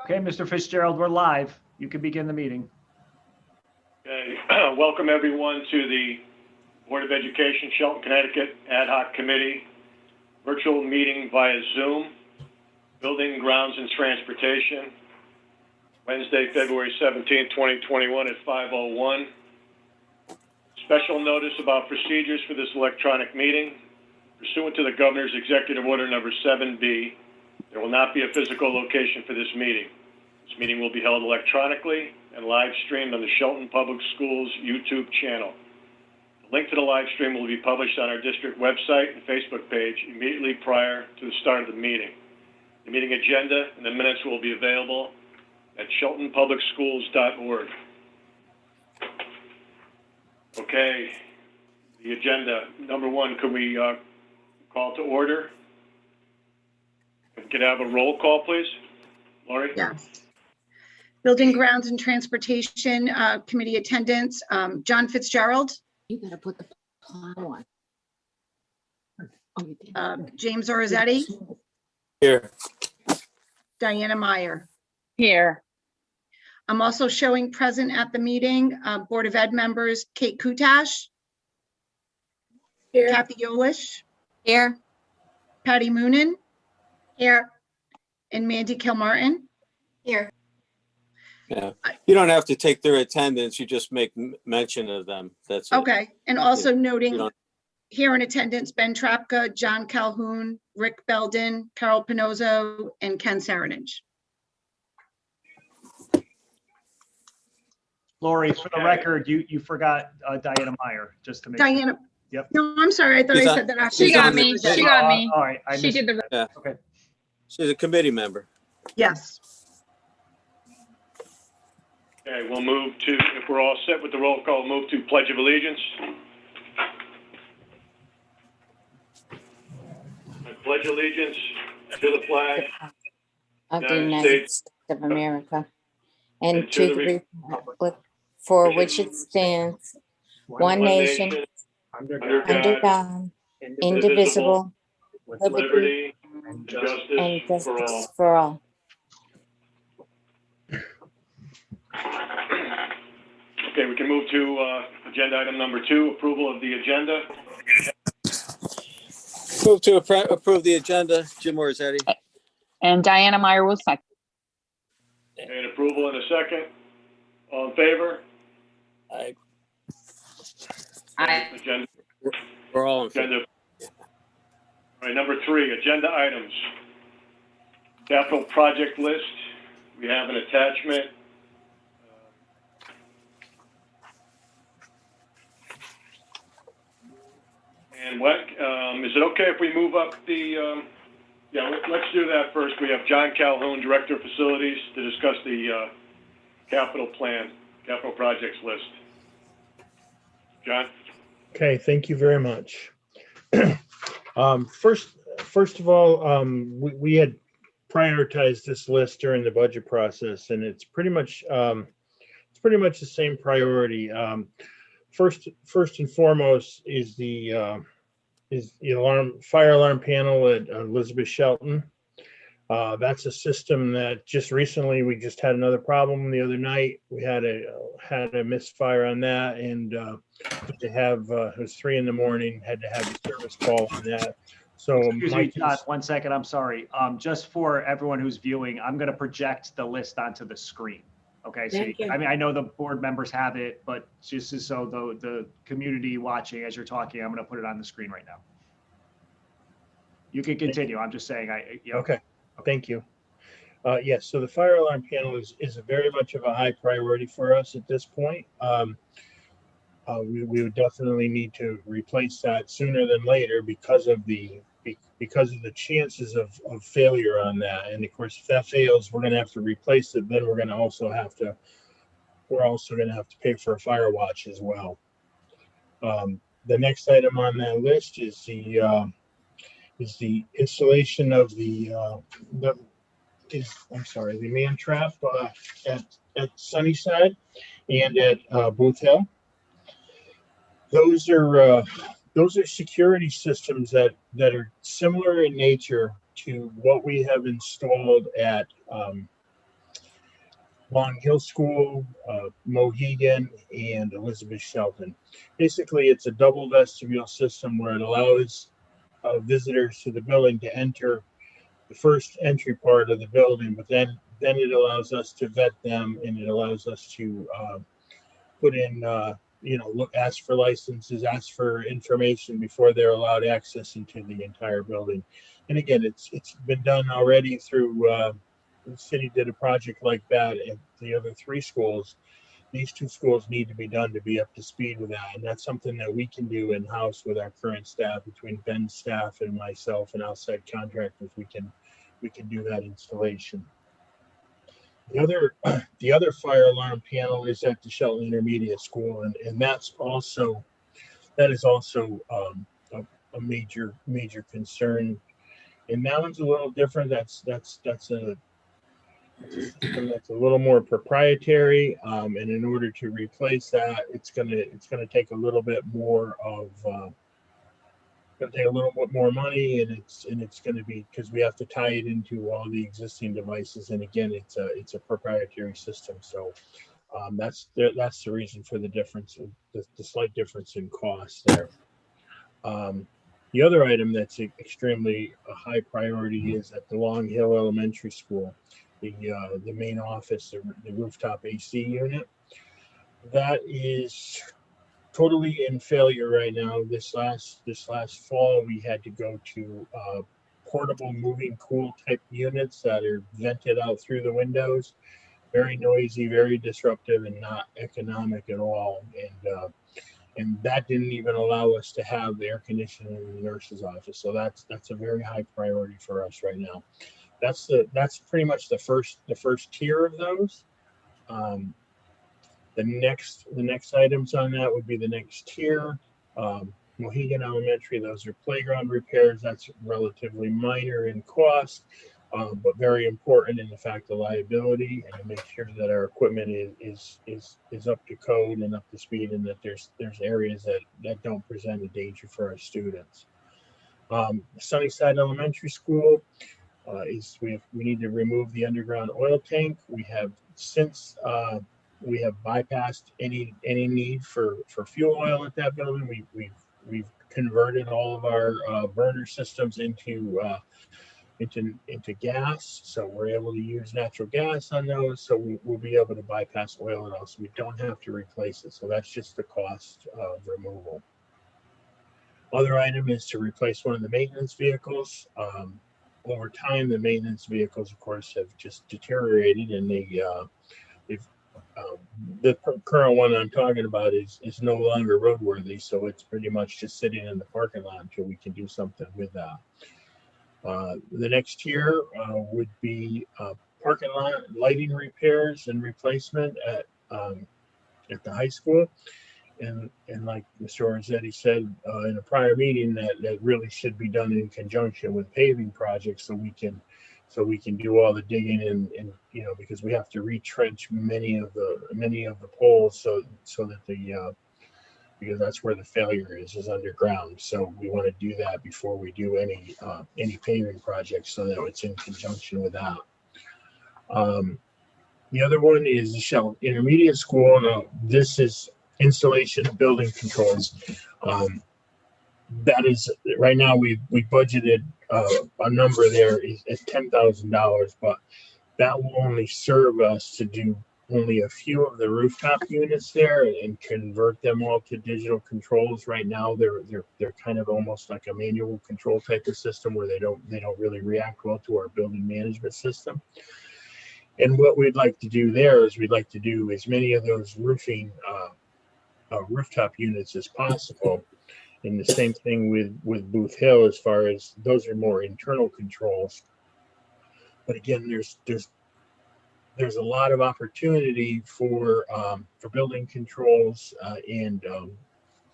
Okay, Mr. Fitzgerald, we're live. You can begin the meeting. Okay. Welcome everyone to the Board of Education, Shelton, Connecticut Ad-hoc Committee virtual meeting via Zoom, Building, Grounds, and Transportation, Wednesday, February 17, 2021 at 5:01. Special notice about procedures for this electronic meeting. Pursuant to the Governor's Executive Order number 7B, there will not be a physical location for this meeting. This meeting will be held electronically and live streamed on the Shelton Public Schools YouTube channel. The link to the live stream will be published on our district website and Facebook page immediately prior to the start of the meeting. The meeting agenda and the minutes will be available at sheltonpublicschools.org. Okay, the agenda. Number one, could we call to order? If we could have a roll call, please. Lori? Yes. Building, Grounds, and Transportation Committee attendance, John Fitzgerald. You gotta put the plow on. Oh, you did. James Orizzetti, Here. Diana Meyer. Here. I'm also showing present at the meeting, Board of Ed members, Kate Kutash, Here. Kathy Yolish, Here. Patty Moonen, Here. and Mandy Kilmartin. Here. Yeah. You don't have to take their attendance. You just make mention of them. That's it. Okay, and also You noting don't- here in attendance, Ben Trapka, John Calhoun, Rick Belden, Carol Pinozzo, and Ken Serenage. Lori, for the Okay. record, you forgot Diana Meyer, just to make sure. Diana. Yep. No, I'm sorry. I thought She's I on- said that after. She got on the- me. She got me. All right, I She missed. did the, Okay. She's a committee member. Yes. Okay, we'll move to, if we're all set with the roll call, move to Pledge of Allegiance. I pledge allegiance to the flag Of the United United States States of America and and to the republic for which it stands, one nation, under under God, God, indivisible, indivisible, with liberty liberty And and just- and justice for all. justice for all. Okay, we can move to agenda item number 2, approval of the agenda. Move to approve the agenda. Jim Orizzetti. and Diana Meyer will second. And approval in a second. All in favor? Aye. Aye. Agenda. We're all in favor. Agenda. All right, number 3, agenda items. Capital project list. We have an attachment. And what, is it okay if we move up the, let's do that first. We have John Calhoun, Director of Facilities, to discuss the capital plan, capital projects list. John? Okay, thank you very much. First of all, we had prioritized this list during the budget process, and it's pretty much the same priority. First and foremost is the fire alarm panel at Elizabeth Shelton. That's a system that just recently, we just had another problem the other night. We had a misfire on that, and had to have it was 3 a.m, had to have a service call on that. So Excuse me, John, 1 second, I'm sorry. Just for everyone who's viewing, I'm gonna project the list onto the screen. Okay, so, Thank you. I mean, I know the board members have it, but just so the community watching as you're talking, I'm gonna put it on the screen right now. You can continue, I'm just saying, Okay, thank you. Yes, so the fire alarm panel is very much of a high priority for us at this point. We would definitely need to replace that sooner than later because of the chances of failure on that. And of course, if that fails, we're going to have to replace it. Then we're also going to have to pay for a fire watch as well. The next item on that list is the installation of the man trap at Sunnyside and at Booth Hill. Those are security systems that are similar in nature to what we have installed at Long Hill School, Mohegan, and Elizabeth Shelton. Basically, it's a double vestibule system where it allows visitors to the building to enter the first entry part of the building, but then it allows us to vet them, and it allows us to put in, look, ask for licenses, ask for information before they're allowed access into the entire building. And again, it's been done already through, the city did a project like that at the other 3 schools. These 2 schools need to be done to be up to speed with that. And that's something that we can do in-house with our current staff, between Ben's staff and myself and outside contractors. We can do that installation. The other fire alarm panel is at the Shelton Intermediate School, and that is also a major concern. And that one's a little different. That's a system that's a little more proprietary. And in order to replace that, it's gonna take a little bit more of gonna take a little bit more money, and it's gonna be, because we have to tie it into all the existing devices. And again, it's a proprietary system. So that's the reason for the difference, the slight difference in cost there. The other item that's extremely a high priority is at the Long Hill Elementary School, the main office, the rooftop AC unit. That is totally in failure right now. This last fall, we had to go to portable moving cool type units that are vented out through the windows. Very noisy, very disruptive, and not economic at all. And that didn't even allow us to have the air conditioning in the nurse's office. So that's a very high priority for us right now. That's pretty much the first tier of those. The next items on that would be the next tier. Mohegan Elementary, those are playground repairs. That's relatively minor in cost, but very important in the fact of liability, and to make sure that our equipment is up to code and up to speed, and that there's areas that don't present a danger for our students. Sunnyside Elementary School we need to remove the underground oil tank. We have bypassed any need for fuel oil at that building. We've converted all of our burner systems into gas, so we're able to use natural gas on those. So we'll be able to bypass oil, and also we don't have to replace it. So that's just the cost of removal. Other item is to replace one of the maintenance vehicles. Over time, the maintenance vehicles, of course, have just deteriorated, and the current one I'm talking about is no longer roadworthy, so it's pretty much just sitting in the parking lot until we can do something with that. The next tier would be parking lot lighting repairs and replacement at the high school. And like Mr. Orzetti said in a prior meeting, that really should be done in conjunction with paving projects, so we can do all the digging and because we have to retrench many of the poles, so that because that's where the failure is underground. So we want to do that before we do any paving projects, so that it's in conjunction with that. The other one is the Shelton Intermediate School. Now, this is installation of building controls. That is right now we budgeted a number there is $10,000, but that will only serve us to do only a few of the rooftop units there and convert them all to digital controls. Right now they're kind of almost like a manual control type of system, where they don't really react well to our building management system. And what we'd like to do there is we'd like to do as many of those rooftop units as possible. And the same thing with Booth Hill, as far as those are more internal controls. But again, there's a lot of opportunity for building controls and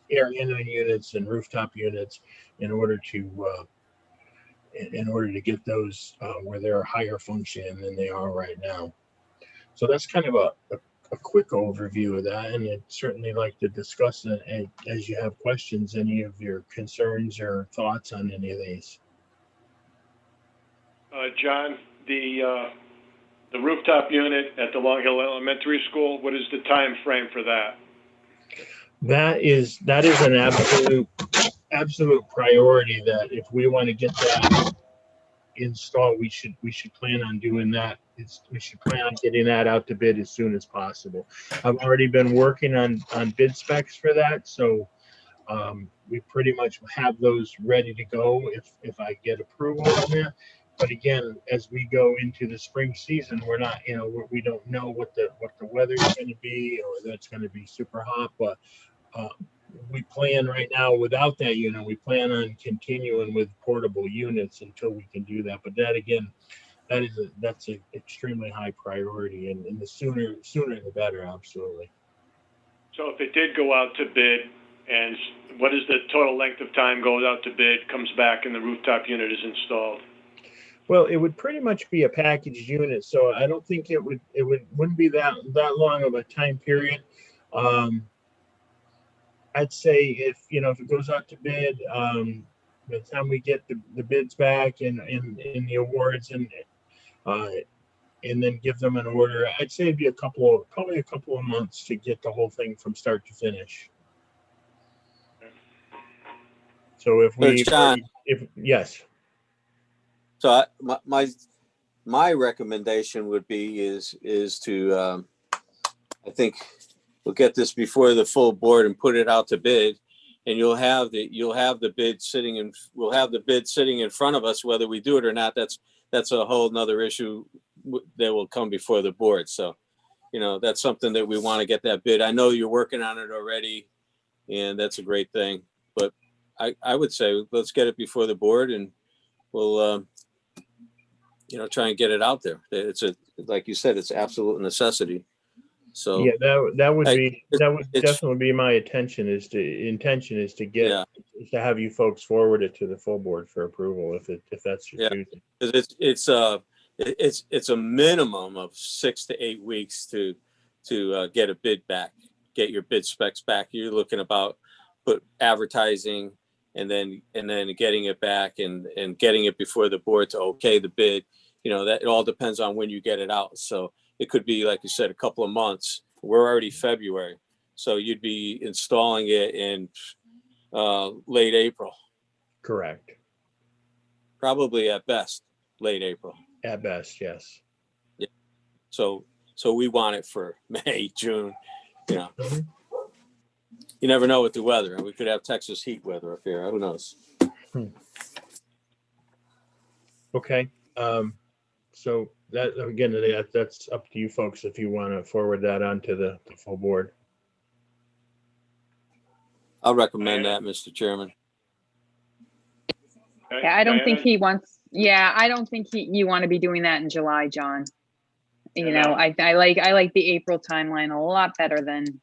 air handling units and rooftop units in order to get those where they're higher function than they are right now. So that's kind of a quick overview of that, and I'd certainly like to discuss it. And as you have questions, any of your concerns or thoughts on any of these. John, the rooftop rooftop unit at the Long Hill Elementary School, what is the time frame for that? That is an absolute priority, that if we want to get that installed, we should plan on doing that. We should plan on getting that out to bid as soon as possible. I've already been working on bid specs for that, so we pretty much have those ready to go if I get approval on that. But again, as we go into the spring season, we're not, we don't know what the weather's going to be, or that's going to be super hot. But we plan right now without that unit. We plan on continuing with portable units until we can do that. But that again, that's an extremely high priority, and the sooner the better, absolutely. So if it did go out to bid, and what is the total length of time goes out to bid, comes back, and the rooftop unit is installed? Well, it would pretty much be a packaged unit, so I don't think wouldn't be that long of a time period. I'd say if it goes out to bid, by the time we get the bids back and the awards and then give them an order, I'd say it'd be probably a couple of months to get the whole thing from start to finish. So yes. So my recommendation would be is to I think we'll get this before the full board and put it out to bid, and we'll have the bid sitting in front of us, whether we do it or not. That's a whole nother issue that will come before the board. So, that's something that we want to get that bid. I know you're working on it already, and that's a great thing. But I would say let's get it before the board, and we'll try and get it out there. It's like you said, it's absolute necessity. So yeah, that would definitely be my intention is to get to have you folks forward it to the full board for approval if that's your choosing. It's a minimum of 6 to 8 weeks to get a bid back, get your bid specs back. You're looking about put advertising and then getting it back and getting it before the board to okay the bid. That it all depends on when you get it out. So it could be, like you said, a couple of months. We're already February, so you'd be installing it in late April. Correct. Probably at best late April. At best, yes. Yeah. So we want it for May, June. Mm-hmm. You never know with the weather. We could have Texas heat weather up here. Who knows? Okay. So that again, that's up to you folks if you want to forward that on to the full board. I'll recommend that, Mr. Chairman. Okay, Yeah, I don't Diana? think he wants, I don't think you want to be doing that in July, John. I like the April timeline a lot better than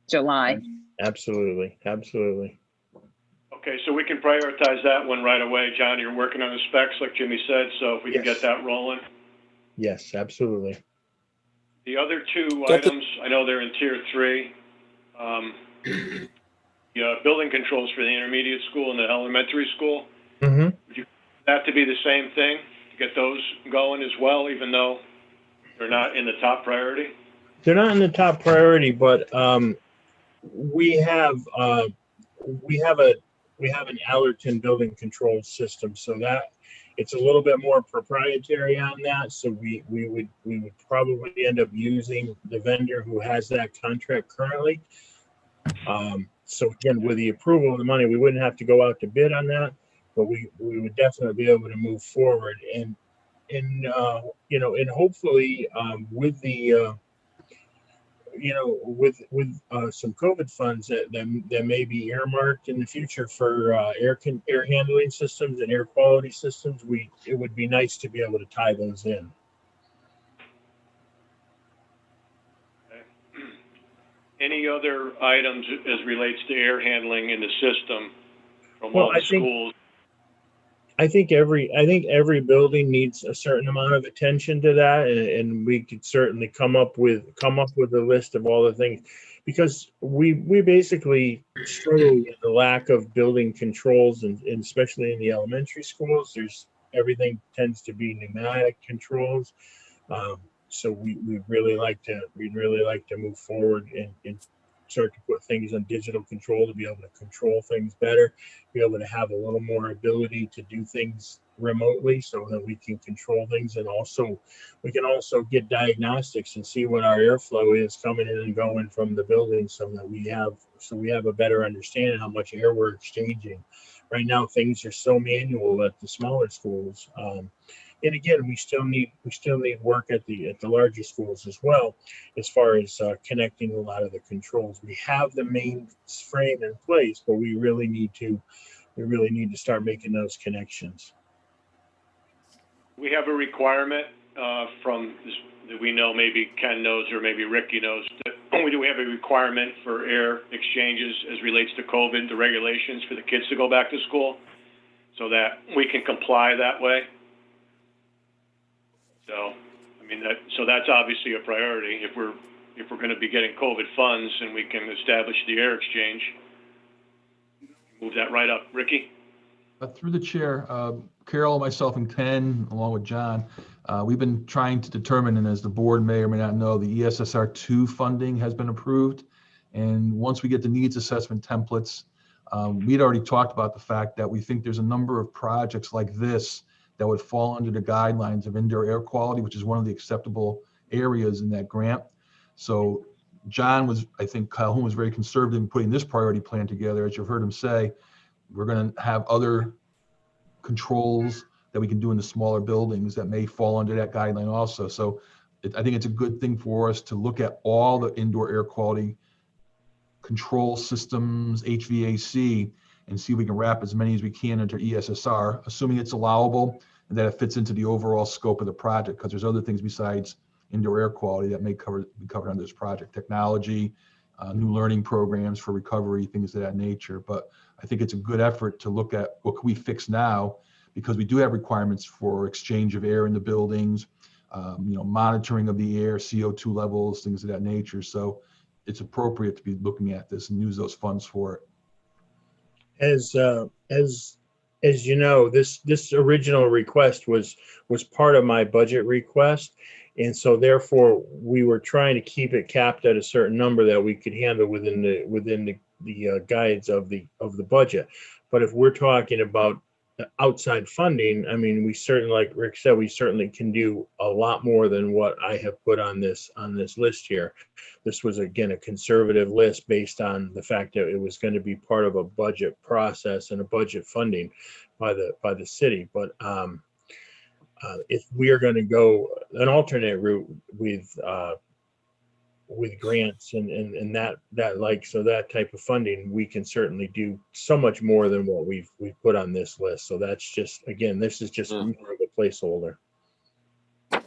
July. Absolutely. Okay, so we can prioritize that one right away. John, you're working on the specs, like Jimmy said, so if we can get that rolling. Yes, absolutely. The other two items, I know they're in tier 3. The building controls for the intermediate school and the elementary school. Mm-hmm. Would you that to be the same thing, to get those going as well, even though they're not in the top priority? They're not in the top priority, but we have an Allerton building control system, so that it's a little bit more proprietary on that. So we would probably end up using the vendor who has that contract currently. So again, with the approval of the money, we wouldn't have to go out to bid on that, but we would definitely be able to move forward and hopefully with the with some COVID funds that may be earmarked in the future for air handling systems and air quality systems, it would be nice to be able to tie those in. Okay. Any other items as relates to air handling in the system from all the schools? I think every building needs a certain amount of attention to that, and we could certainly come up with a list of all the things, because we basically struggle with the lack of building controls, and especially in the elementary schools, everything tends to be pneumatic controls. So we'd really like to move forward and start to put things on digital control to be able to control things better, be able to have a little more ability to do things remotely so that we can control things. And also we can also get diagnostics and see what our airflow is coming in and going from the building so that we have a better understanding how much air we're exchanging. Right now, things are so manual at the smaller schools. And again, we still need work at the larger schools as well, as far as connecting a lot of the controls. We have the main frame in place, but we really need to start making those connections. We have a requirement that we know, maybe Ken knows or maybe Ricky knows, that do we have a requirement for air exchanges as relates to COVID, the regulations for the kids to go back to school, so that we can comply that way? So, I mean, that's obviously a priority. If we're going to be getting COVID funds and we can establish the air exchange, move that right up. Ricky? Through the chair, Carol, myself, and Ken, along with John, we've been trying to determine, and as the board may or may not know, the ESSR 2 funding has been approved. And once we get the needs assessment templates, we'd already talked about the fact that we think there's a number of projects like this that would fall under the guidelines of indoor air quality, which is one of the acceptable areas in that grant. So John I think Calhoun was very conservative in putting this priority plan together. As you've heard him say, we're going to have other controls that we can do in the smaller buildings that may fall under that guideline also. So I think it's a good thing for us to look at all the indoor air quality control systems, HVAC, and see if we can wrap as many as we can into ESSR, assuming it's allowable and that it fits into the overall scope of the project, because there's other things besides indoor air quality that may be covered under this project. Technology, new learning programs for recovery, things of that nature. But I think it's a good effort to look at what can we fix now, because we do have requirements for exchange of air in the buildings, monitoring of the air, CO2 levels, things of that nature. So it's appropriate to be looking at this and use those funds for it. As you know, this original request was part of my budget request, and so therefore we were trying to keep it capped at a certain number that we could handle within the guides of the budget. But if we're talking about outside funding, I mean, we certainly, like Rick said, we certainly can do a lot more than what I have put on this list here. This was, again, a conservative list based on the fact that it was going to be part of a budget process and a budget funding by the city. But if we are going to go an alternate route with grants and that type of funding, we can certainly do so much more than what we've put on this list. So that's just, again, this is just more of a placeholder.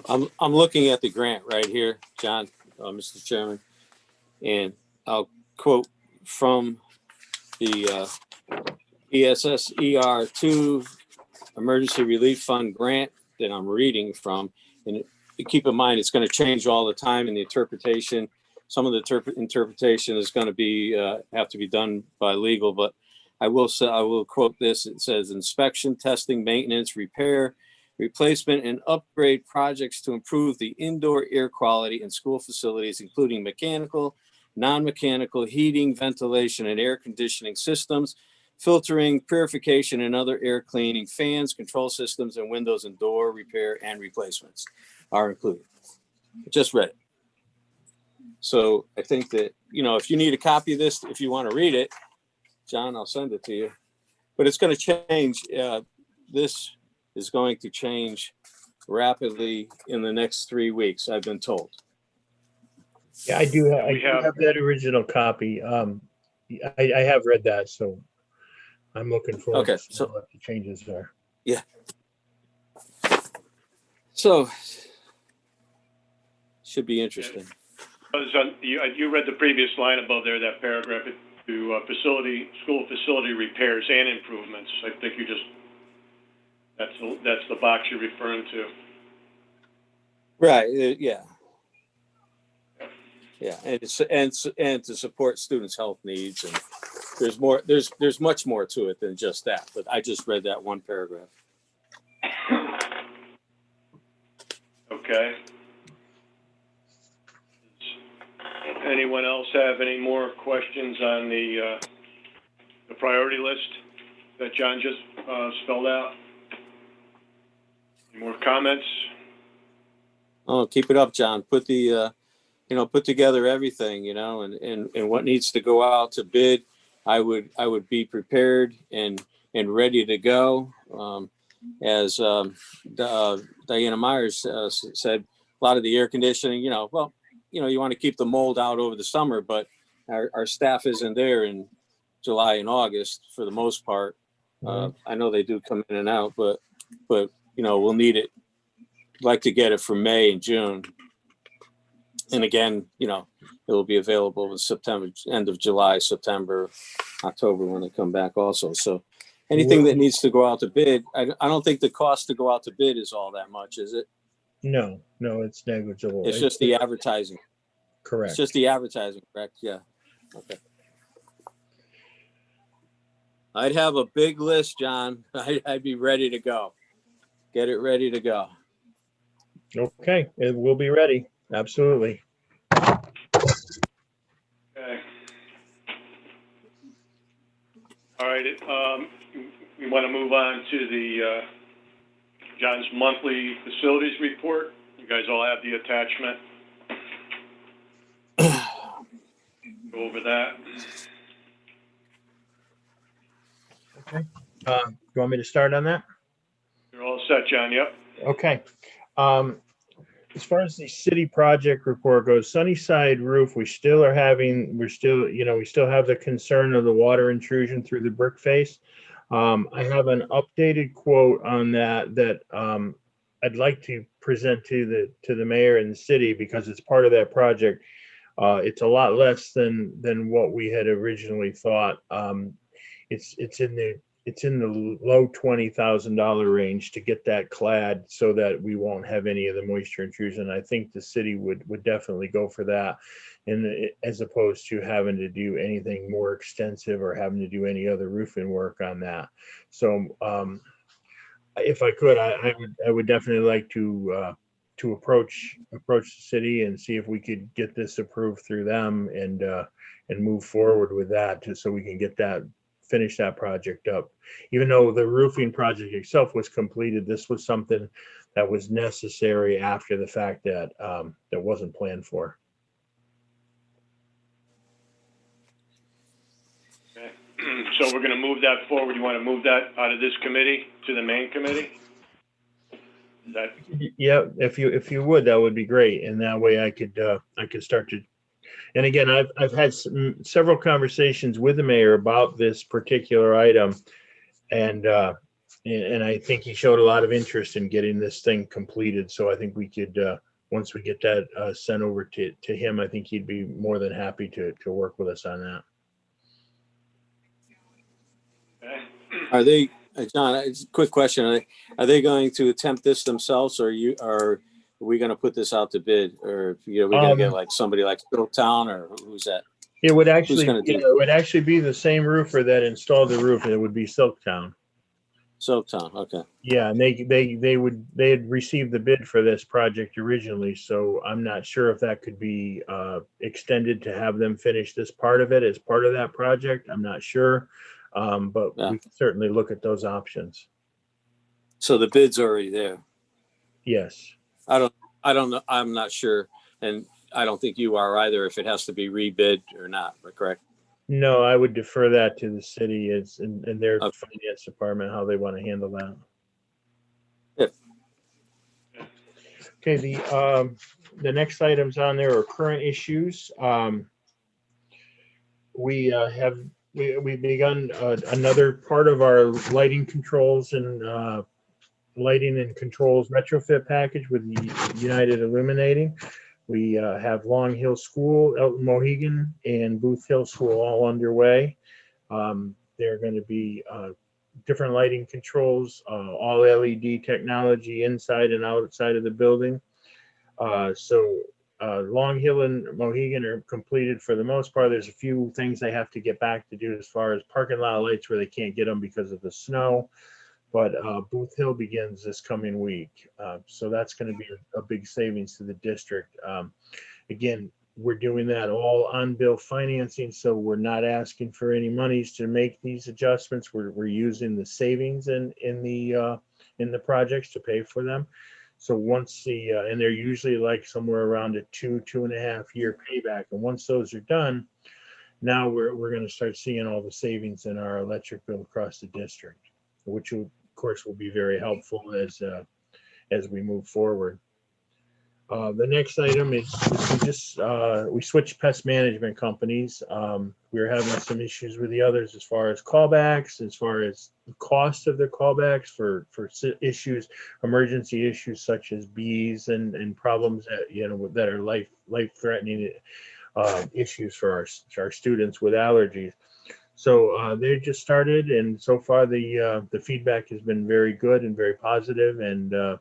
I'm looking at the grant right here, John, Mr. Chairman, and I'll quote from the ESSER 2 Emergency Relief Fund grant that I'm reading from. And keep in mind, it's going to change all the time in the interpretation. Some of the interpretation is going to be have to be done by legal, but I will quote this. It says, inspection, testing, maintenance, repair, replacement, and upgrade projects to improve the indoor air quality in school facilities, including mechanical, non-mechanical, heating, ventilation, and air conditioning systems, filtering, purification, and other air cleaning, fans, control systems, and windows and door repair and replacements are included. Just read it. So I think that, if you need a copy of this, if you want to read it, John, I'll send it to you. But it's going to change. This is going to change rapidly in the next 3 weeks, I've been told. Yeah, I do have that original copy. I have read that, so I'm looking forward to seeing what the changes are. Yeah. So should be interesting. You read the previous line above there, that paragraph, to school facility repairs and improvements. I think that's the box you're referring to. Right. Yeah. Yeah, and to support students' health needs, and there's more. There's much more to it than just that. But I just read that one paragraph. Okay. anyone else have any more questions on the priority list that John just spelled out? Any more comments? Oh, keep it up, John. Put the, put together everything, and what needs to go out to bid. I would be prepared and ready to go. As Diana Myers said, a lot of the air conditioning, you want to keep the mold out over the summer, but our staff isn't there in July and August for the most part. I know they do come in and out, but we'll need it. Like to get it for May and June. And again, it'll be available in September, end of July, September, October when they come back also. So anything that needs to go out to bid, I don't think the cost to go out to bid is all that much, is it? No, it's negligible. It's just the advertising. Correct. It's just the advertising, correct? Yeah. Okay. I'd have a big list, John. I'd be ready to go. Get it ready to go. Okay, it will be ready. Absolutely. Okay. All right, we want to move on to the John's monthly facilities report. You guys all have the attachment. Go over that. Okay. You want me to start on that? You're all set, John. Yep. Okay. As far as the city project report goes, Sunnyside roof, we still have the concern of the water intrusion through the brick face. I have an updated quote on that I'd like to present to the mayor and the city because it's part of that project. It's a lot less than what we had originally thought. It's in the low $20,000 range to get that clad so that we won't have any of the moisture intrusion. I think the city would definitely go for that, and as opposed to having to do anything more extensive or having to do any other roofing work on that. So if I could, I would definitely like to approach the city and see if we could get this approved through them and move forward with that, just so we can finish that project up. Even though the roofing project itself was completed, this was something that was necessary after the fact that wasn't planned for. Okay. So we're going to move that forward. You want to move that out of this committee to the main committee? Is that? Yeah, if you would, that would be great, and that way I could start to. And again, I've had several conversations with the mayor about this particular item, and I think he showed a lot of interest in getting this thing completed. So I think we could, once we get that sent over to him, I think he'd be more than happy to work with us on that. Okay. Are they, John, it's a quick question. Are they going to attempt this themselves, or are we going to put this out to bid, or we're going to get like somebody like Town, or who's that? It would actually, it would actually be the same roofer that installed the roof, and it would be Silktown. Silktown, okay. Yeah, and they had received the bid for this project originally, so I'm not sure if that could be extended to have them finish this part of it as part of that project. I'm not sure, but Yeah. we can certainly look at those options. So the bid's already there. Yes. I don't know. I'm not sure, and I don't think you are either. If it has to be rebid or not, correct? No, I would defer that to the city and their finance department, how they want to handle that. Yeah. Okay, the next items on there are current issues. We've begun another part of our lighting controls and retrofit package with the United Illuminating. We have Long Hill School, Elton Mohegan, and Booth Hill School all underway. There are going to be different lighting controls, all LED technology inside and outside of the building. So Long Hill and Mohegan are completed for the most part. There's a few things they have to get back to do as far as parking lot lights where they can't get them because of the snow. But Booth Hill begins this coming week. So that's going to be a big savings to the district. Again, We're doing that all on bill financing, so we're not asking for any monies to make these adjustments. We're using the savings in the projects to pay for them. So once and they're usually like somewhere around a 2.5 year payback. And once those are done, now we're going to start seeing all the savings in our electric bill across the district, which of course will be very helpful as we move forward. The next item is we switched pest management companies. We were having some issues with the others as far as callbacks, as far as the cost of their callbacks for issues, emergency issues such as bees and problems that that are life-threatening issues for our students with allergies. So they just started, and so far the feedback has been very good and very positive, and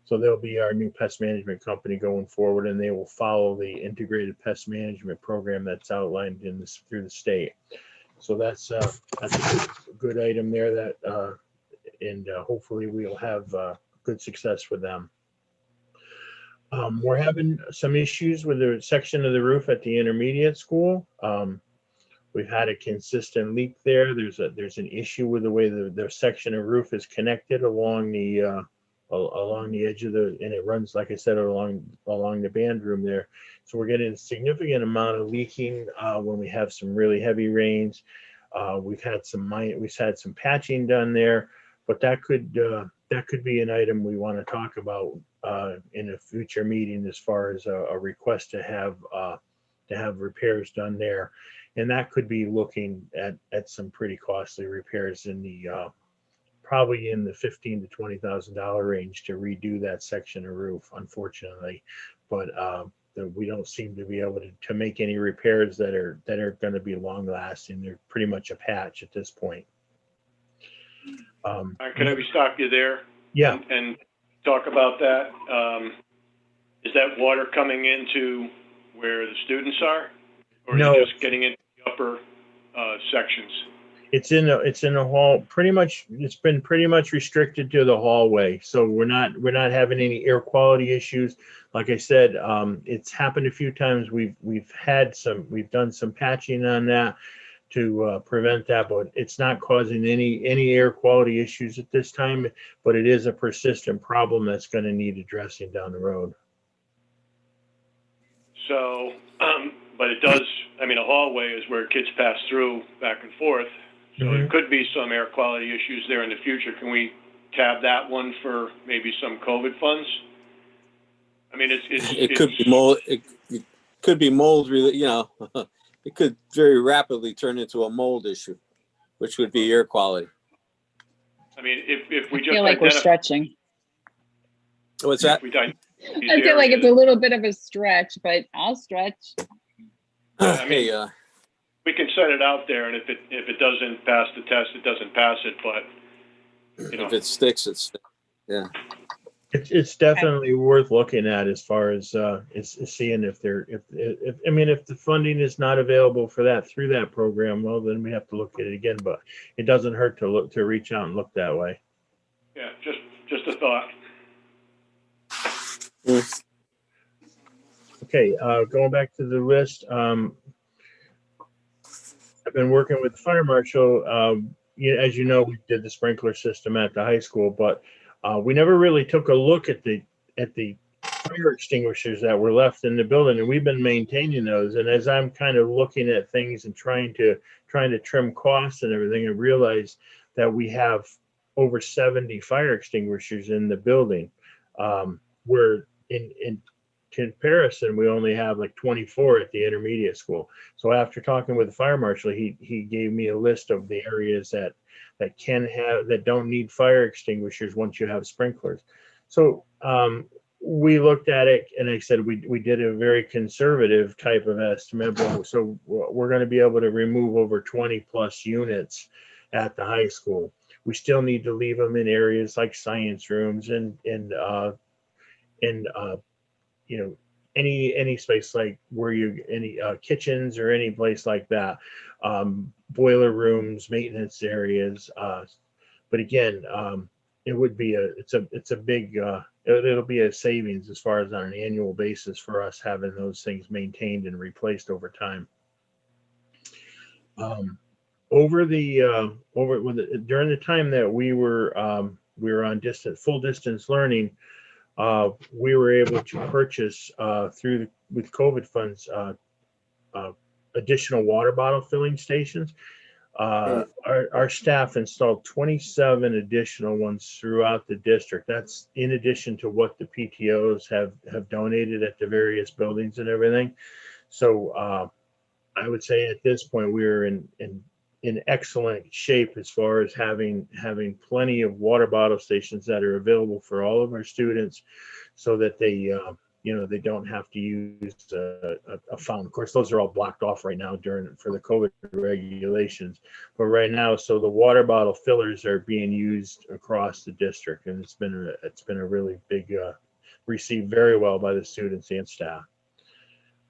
so they'll be our new pest management company going forward, and they will follow the integrated pest management program that's outlined through the state. So that's a good item there that, and hopefully we'll have good success with them. We're having some issues with the section of the roof at the intermediate school. We've had a consistent leak there. There's an issue with the way the section of roof is connected along the edge of and it runs, like I said, along the band room there. So we're getting a significant amount of leaking when we have some really heavy rains. We've had some patching done there, but that could be an item we want to talk about in a future meeting as far as a request to have repairs done there. And that could be looking at some pretty costly repairs in the probably in the $15,000 to $20,000 range to redo that section of roof, unfortunately. But we don't seem to be able to make any repairs that are going to be long lasting. They're pretty much a patch at this point. Can I stop you there? Yeah. And talk about that. Is that water coming into where the students are, or No. are you just getting into the upper sections? It's in the hall. Pretty much, it's been pretty much restricted to the hallway. So we're not having any air quality issues. Like I said, it's happened a few times. We've done some patching on that to prevent that, but it's not causing any air quality issues at this time. But it is a persistent problem that's going to need addressing down the road. So, but it does. I mean, a hallway is where kids pass through back and forth. So Mhm. It could be some air quality issues there in the future. Can we tab that one for maybe some COVID funds? I mean, It could be mold. It could be mold. It could very rapidly turn into a mold issue, which would be air quality. I mean, if we I just feel like we're stretching. What's that? I feel like it's a little bit of a stretch, but I'll stretch. I mean, Hey, we can set it out there, and if it doesn't pass the test, it doesn't pass it. But if it sticks, it sticks. Yeah. It's definitely worth looking at as far as seeing if the funding is not available for that through that program, well, then we have to look at it again. But it doesn't hurt to reach out and look that way. yeah, just a thought. Okay, going back to the list, I've been working with the fire marshal. As you know, we did the sprinkler system at the high school, but we never really took a look at the fire extinguishers that were left in the building, and we've been maintaining those. And as I'm kind of looking at things and trying to trim costs and everything, I realized that we have over 70 fire extinguishers in the building. Where in comparison, we only have like 24 at the intermediate school. So after talking with the fire marshal, he gave me a list of the areas that don't need fire extinguishers once you have sprinklers. So we looked at it, and I said we did a very conservative type of estimate. So we're going to be able to remove over 20 plus units at the high school. We still need to leave them in areas like science rooms and any space like any kitchens or any place like that, boiler rooms, maintenance areas. But again, it would be it's a big it'll be a savings as far as on an annual basis for us having those things maintained and replaced over time. Over the during the time that we were on full distance learning, we were able to purchase with COVID funds additional water bottle filling stations. Our staff installed 27 additional ones throughout the district. That's in addition to what the PTOs have donated at the various buildings and everything. So I would say at this point we're in excellent shape as far as having plenty of water bottle stations that are available for all of our students, so that they they don't have to use a fountain. Of course, those are all blocked off right now for the COVID regulations. But right now, so the water bottle fillers are being used across the district, and it's been a really big received very well by the students and staff.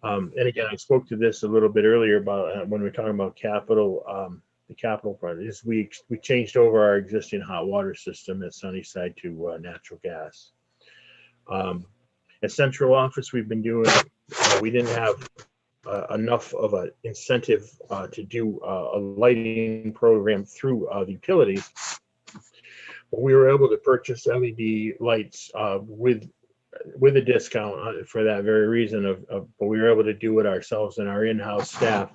And again, I spoke to this a little bit earlier about when we were talking about the capital project. Is we changed over our existing hot water system at Sunnyside to natural gas. At central office, we've been doing. We didn't have enough of an incentive to do a lighting program through the utilities. But we were able to purchase LED lights with a discount for that very reason but we were able to do it ourselves, and our in-house staff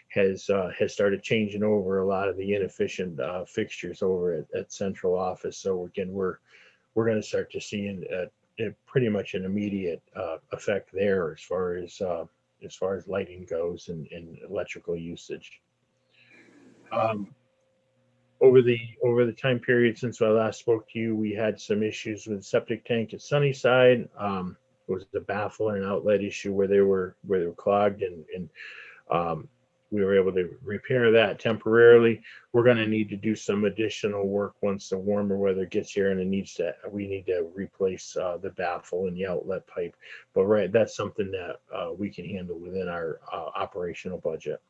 has started changing over a lot of the inefficient fixtures over at central office. So again, we're going to start to see pretty much an immediate effect there as far as lighting goes and electrical usage. Over the time period since I last spoke to you, we had some issues with septic tank at Sunnyside. It was a baffle and an outlet issue where they were clogged, and we were able to repair that temporarily. We're going to need to do some additional work once the warmer weather gets here, and we need to replace the baffle and the outlet pipe. But that's something that we can handle within our operational budget.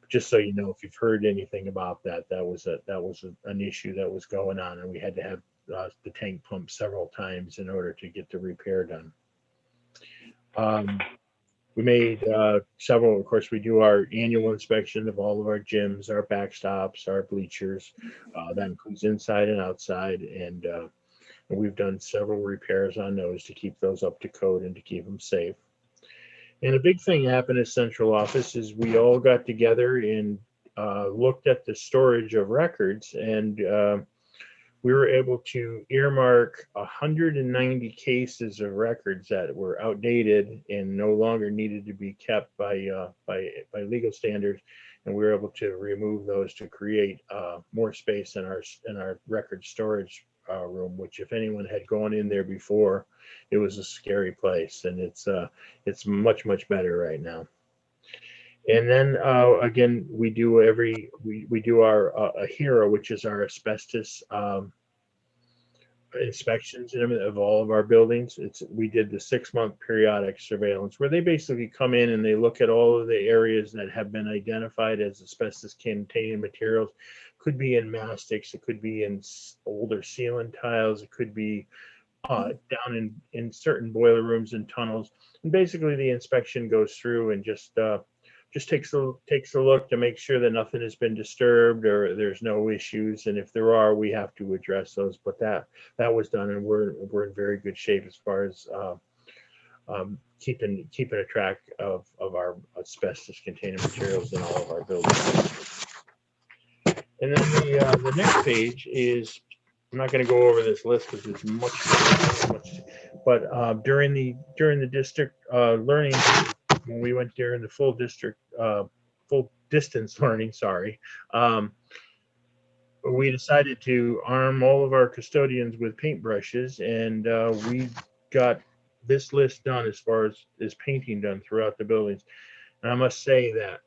Just so you know, if you've heard anything about that was an issue that was going on, and we had to have the tank pumped several times in order to get the repair done. We made several. Of course, we do our annual inspection of all of our gyms, our backstops, our bleachers. That includes inside and outside, and we've done several repairs on those to keep those up to code and to keep them safe. And a big thing happened at central office is we all got together and looked at the storage of records, and we were able to earmark 190 cases of records that were outdated and no longer needed to be kept by legal standards, and we were able to remove those to create more space in our record storage room. Which, if anyone had gone in there before, it was a scary place, and it's much better right now. And then again, we do our HERA, which is our asbestos inspections of all of our buildings. We did the 6-month periodic surveillance where they basically come in and they look at all of the areas that have been identified as asbestos containing materials. Could be in mastics, it could be in older sealant tiles, it could be down in certain boiler rooms and tunnels. And basically the inspection goes through and just takes a look to make sure that nothing has been disturbed or there's no issues, and if there are, we have to address those. But that was done, and we're in very good shape as far as keeping a track of our asbestos containing materials in all of our buildings. And then the next page is, I'm not going to go over this list because it's much, but during the district learning, when we went during the full distance learning, we decided to arm all of our custodians with paintbrushes, and we got this list done as far as painting done throughout the buildings. And I must say that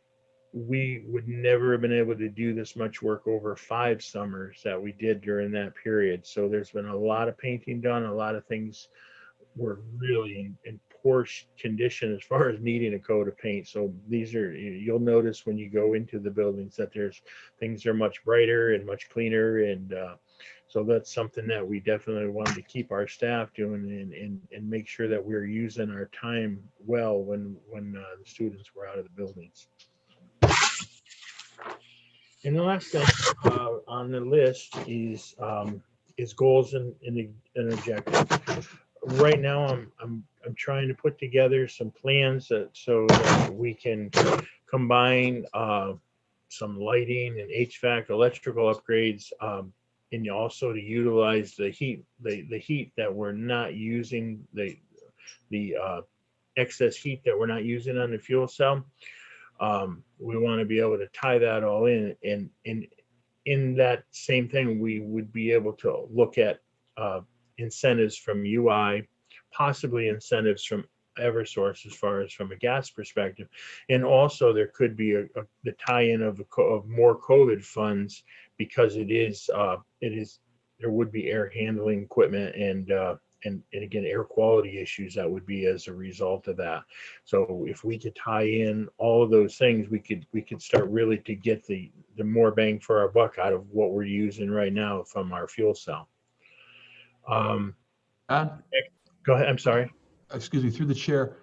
we would never have been able to do this much work over 5 summers that we did during that period. So there's been a lot of painting done. A lot of things were really in poor condition as far as needing a coat of paint. So you'll notice when you go into the buildings that things are much brighter and much cleaner, and So that's something that we definitely wanted to keep our staff doing and make sure that we're using our time well when the students were out of the buildings. And the last thing on the list is goals and objectives. Right now, I'm trying to put together some plans so that we can combine some lighting and HVAC electrical upgrades, and also to utilize the heat that we're not using, the excess heat that we're not using on the fuel cell. We want to be able to tie that all in, and in that same thing, we would be able to look at incentives from UI, possibly incentives from Eversource as far as from a gas perspective, and also there could be the tie-in of more COVID funds, because it is there would be air handling equipment and again air quality issues that would be as a result of that. So if we could tie in all of those things, we could start really to get the more bang for our buck out of what we're using right now from our fuel cell. John, Go ahead. I'm sorry. excuse me, through the chair.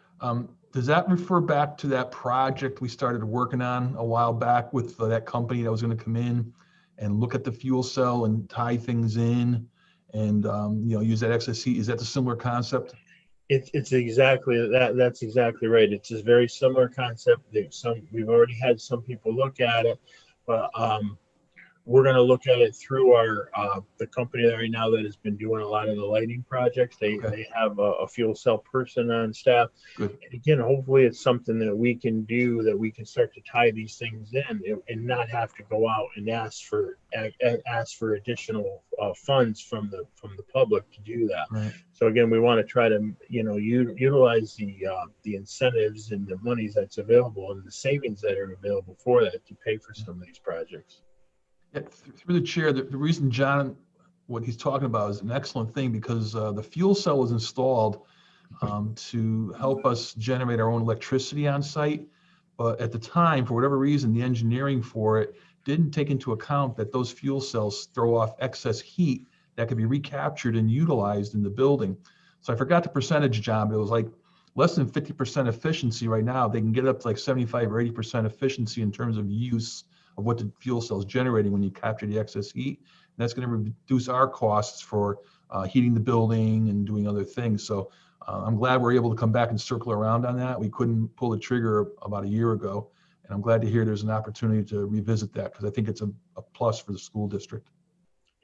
Does that refer back to that project we started working on a while back with that company that was going to come in and look at the fuel cell and tie things in and use that excess heat? Is that the similar concept? It's exactly that. That's exactly right. It's a very similar concept. We've already had some people look at it, but we're going to look at it through our the company right now that has been doing a lot of the lighting projects. They have a fuel cell person on staff. Good. And again, hopefully it's something that we can do, that we can start to tie these things in and not have to go out and ask for additional funds from the public to do that. Right. So again, we want to try to utilize the incentives and the monies that's available and the savings that are available for that to pay for some of these projects. Yeah, through the chair, the reason John, what he's talking about is an excellent thing, because the fuel cell was installed to help us generate our own electricity on site. But at the time, for whatever reason, the engineering for it didn't take into account that those fuel cells throw off excess heat that could be recaptured and utilized in the building. So I forgot the percentage, John, but it was like less than 50% efficiency right now. They can get up to like 75 or 80% efficiency in terms of use of what the fuel cell is generating when you capture the excess heat. And that's going to reduce our costs for heating the building and doing other things. So I'm glad we're able to come back and circle around on that. We couldn't pull the trigger about a year ago. And I'm glad to hear there's an opportunity to revisit that, because I think it's a plus for the school district.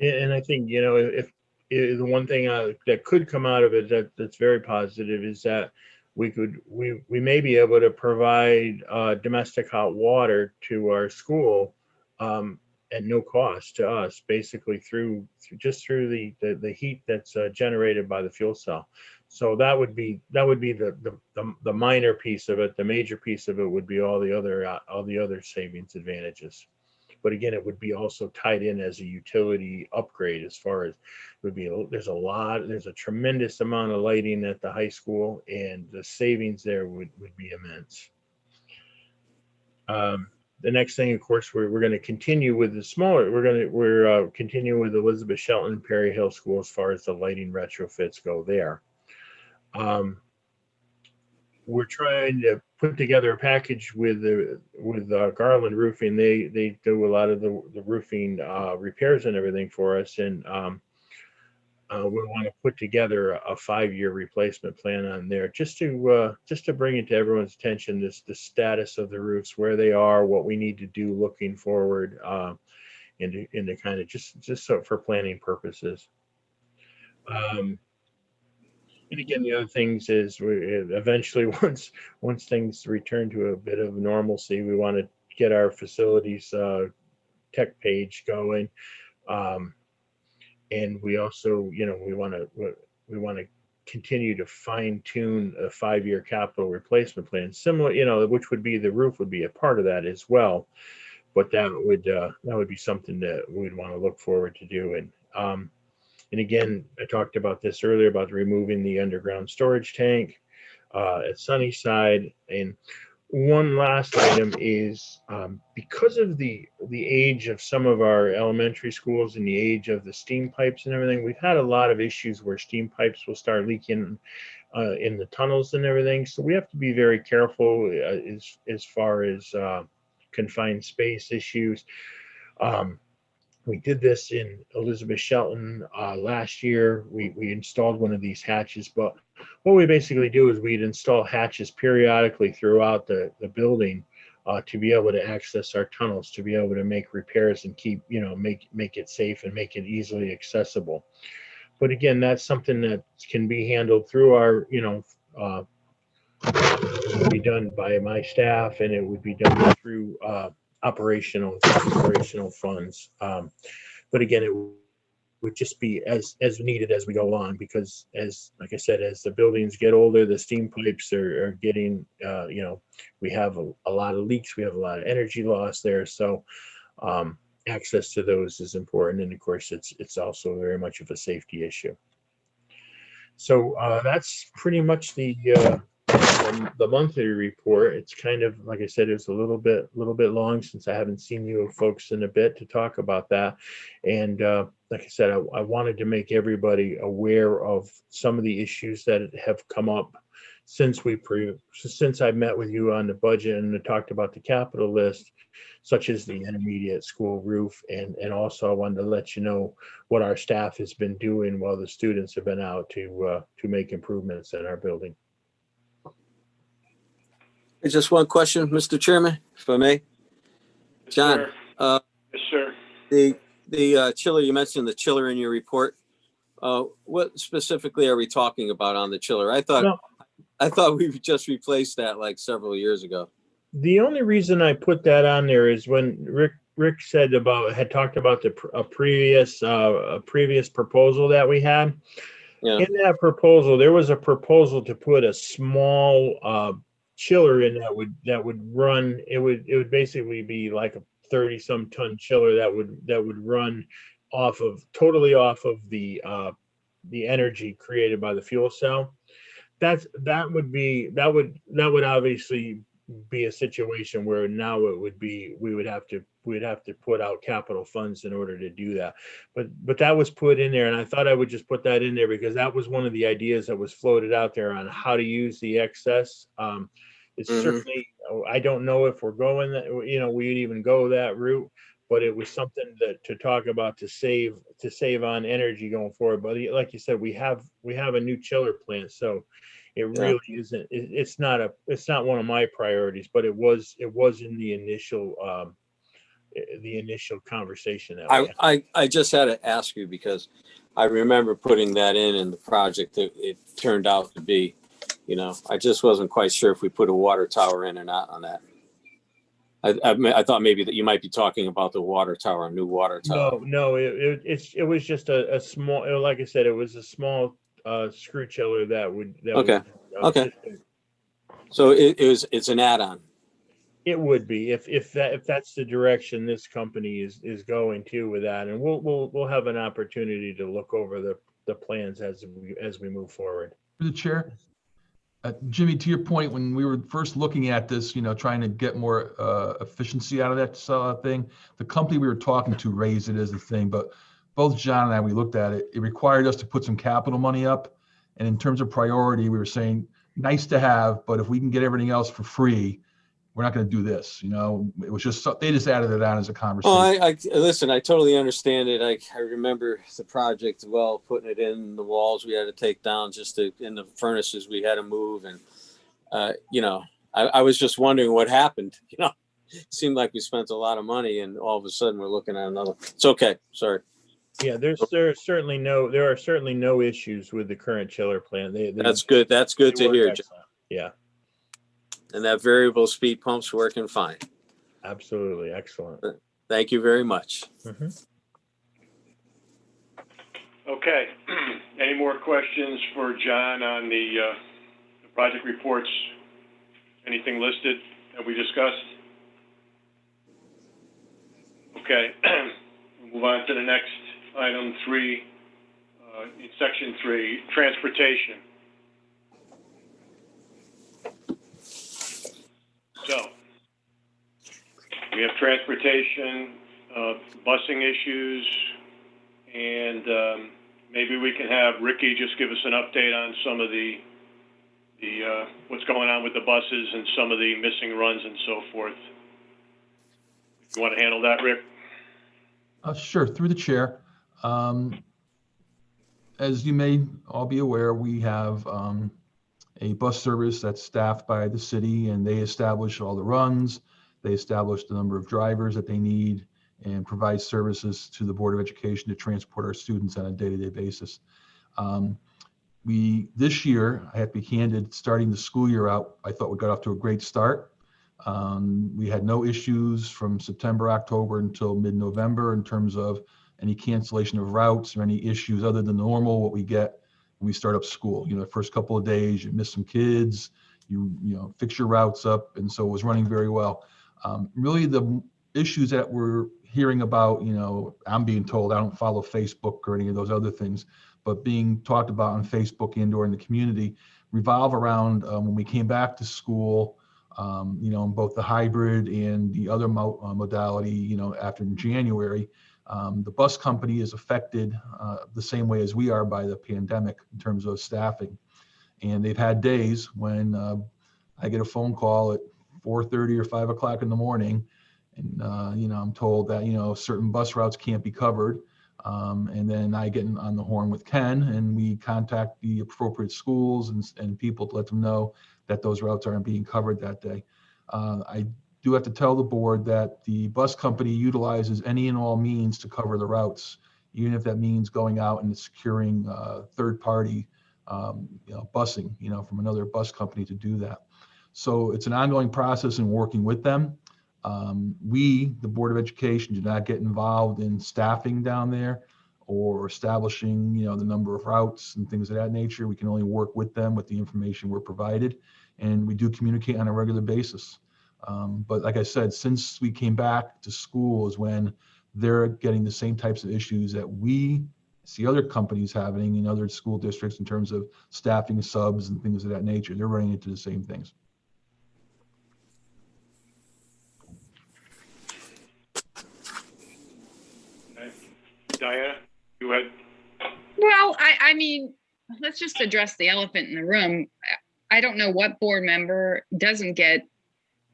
And I think, if the one thing that could come out of it that's very positive is that we may be able to provide domestic hot water to our school at no cost to us, basically through the heat that's generated by the fuel cell. So that would be the minor piece of it. The major piece of it would be all the other savings advantages. But again, it would be also tied in as a utility upgrade, as far as there's a tremendous amount of lighting at the high school, and the savings there would be immense. The next thing, of course, we're going to continue with the smaller. We're continuing with Elizabeth Shelton and Perry Hill School as far as the lighting retrofits go there. We're trying to put together a package with Garland Roofing. They do a lot of the roofing repairs and everything for us, and we want to put together a 5-year replacement plan on there, just to bring it to everyone's attention, the status of the roofs, where they are, what we need to do looking forward, and to kind of just so for planning purposes. And again, the other things is we eventually, once things return to a bit of normalcy, we want to get our facilities tech page going, and we also, we want to continue to fine tune a 5-year capital replacement plan, similar, which would be, the roof would be a part of that as well, but that would be something that we'd want to look forward to doing. And again, I talked about this earlier about removing the underground storage tank at Sunnyside, and one last item is because of the age of some of our elementary schools and the age of the steam pipes and everything, we've had a lot of issues where steam pipes will start leaking in the tunnels and everything. So we have to be very careful as far as confined space issues. We did this in Elizabeth Shelton last year. We installed one of these hatches, but what we basically do is we'd install hatches periodically throughout the building to be able to access our tunnels, to be able to make repairs and keep, make it safe and make it easily accessible. But again, that's something that can be handled through our, it would be done by my staff, and it would be done through operational funds. But again, it would just be as needed as we go along, because like I said, as the buildings get older, the steam pipes are getting, we have a lot of leaks, we have a lot of energy loss there. So access to those is important. And of course, it's also very much of a safety issue. So that's pretty much the monthly report. It's kind of, like I said, it's a little bit long since I haven't seen you folks in a bit to talk about that. And like I said, I wanted to make everybody aware of some of the issues that have come up since I met with you on the budget and talked about the capital list, such as the intermediate school roof. And also I wanted to let you know what our staff has been doing while the students have been out to make improvements in our building. Just one question, Mr. Chairman, if I may. Yes, John, sir. Yes, sir. the chiller, you mentioned the chiller in your report. What specifically are we talking about on the chiller? I thought we just replaced that like several years ago. The only reason I put that on there is when Rick had talked about a previous proposal that we had. Yeah. In that proposal, there was a proposal to put a small chiller in that would run. It would basically be like a 30-some ton chiller that would run totally off of the energy created by the fuel cell. That would obviously be a situation where now we'd have to put out capital funds in order to do that. But that was put in there, and I thought I would just put that in there because that was one of the ideas that was floated out there on how to use the excess. It's certainly, I don't know if we're going that, we'd even go that route, but it was something to talk about to save on energy going forward. But like you said, we have a new chiller plant, so it really isn't. It's not one of my priorities, but it was in the initial conversation that we had. I just had to ask you because I remember putting that in the project that it turned out to be. I just wasn't quite sure if we put a water tower in or not on that. I thought maybe that you might be talking about the water tower, a new water tower. No, it was just a small, like I said, it was a small screw chiller that would. Okay. So it's an add-on. It would be if that's the direction this company is going to with that, and we'll have an opportunity to look over the plans as we move forward. Through the chair, Jimmy, to your point, when we were first looking at this, trying to get more efficiency out of that thing, the company we were talking to raised it as a thing, but both John and I, we looked at it. It required us to put some capital money up, and in terms of priority, we were saying nice to have, but if we can get everything else for free, we're not going to do this. It was just they just added it on as a conversation. Oh, listen, I totally understand it. I remember the project well, putting it in the walls we had to take down in the furnaces we had to move. And, I was just wondering what happened. It seemed like we spent a lot of money and all of a sudden we're looking at another. It's okay. Sorry. Yeah, there are certainly no issues with the current chiller plant. That's good. That's good to hear, John. Yeah. And that variable speed pump's working fine. Absolutely. Excellent. Thank you very much. Mm-hmm. Okay. Any more questions for John on the project reports? Anything listed that we discussed? Okay. We'll move on to the next item 3, in section 3, transportation. We have transportation, busing issues, and maybe we can have Ricky just give us an update on some of the what's going on with the buses and some of the missing runs and so forth. You want to handle that, Rick? Sure, through the chair. As you may all be aware, we have a bus service that's staffed by the city, and they establish all the runs. They establish the number of drivers that they need and provide services to the Board of Education to transport our students on a day-to-day basis. This year, I have to be candid, starting the school year out, I thought we got off to a great start. We had no issues from September, October until mid-November in terms of any cancellation of routes or any issues other than normal, what we get when we start up school. You know, the first couple of days, you miss some kids, you fix your routes up, and so it was running very well. Really, the issues that we're hearing about, I'm being told, I don't follow Facebook or any of those other things, but being talked about on Facebook and or in the community revolve around when we came back to school, in both the hybrid and the other modality, after January. The bus company is affected the same way as we are by the pandemic in terms of staffing. And they've had days when I get a phone call at 4:30 or 5 o'clock in the morning, and I'm told that certain bus routes can't be covered, and then I get on the horn with Ken, and we contact the appropriate schools and people to let them know that those routes aren't being covered that day. I do have to tell the board that the bus company utilizes any and all means to cover the routes, even if that means going out and securing third-party busing, from another bus company to do that. So it's an ongoing process in working with them. We, the Board of Education, do not get involved in staffing down there or establishing, the number of routes and things of that nature. We can only work with them with the information we're provided, and we do communicate on a regular basis. But like I said, since we came back to school is when they're getting the same types of issues that we see other companies having in other school districts in terms of staffing subs and things of that nature. They're running into the same things. Okay. Diana, you had? Well, I mean, let's just address the elephant in the room. I don't know what board member doesn't get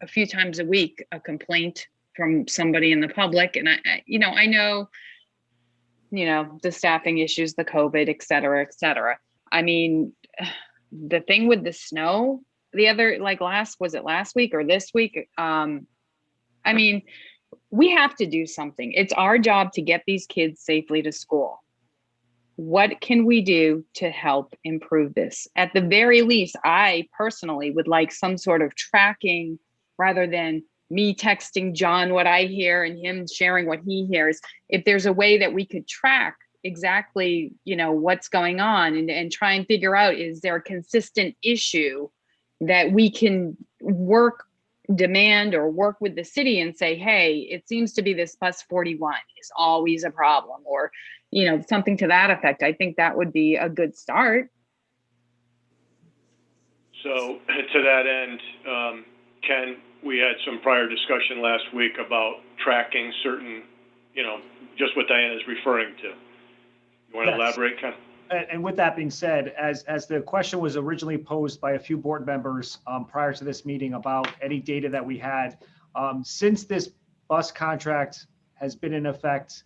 a few times a week a complaint from somebody in the public. And I know, the staffing issues, the COVID, et cetera, et cetera. I mean, the thing with the snow, was it last week or this week? I mean, we have to do something. It's our job to get these kids safely to school. What can we do to help improve this? At the very least, I personally would like some sort of tracking rather than me texting John what I hear and him sharing what he hears. If there's a way that we could track exactly, what's going on and try and figure out, is there a consistent issue that we can demand or work with the city and say, hey, it seems to be this bus 41 is always a problem, or, something to that effect. I think that would be a good start. So to that end, Ken, we had some prior discussion last week about tracking certain, just what Diana's referring to. You want to elaborate, Ken? And with that being said, as the question was originally posed by a few board members prior to this meeting about any data that we had, since this bus contract has been in effect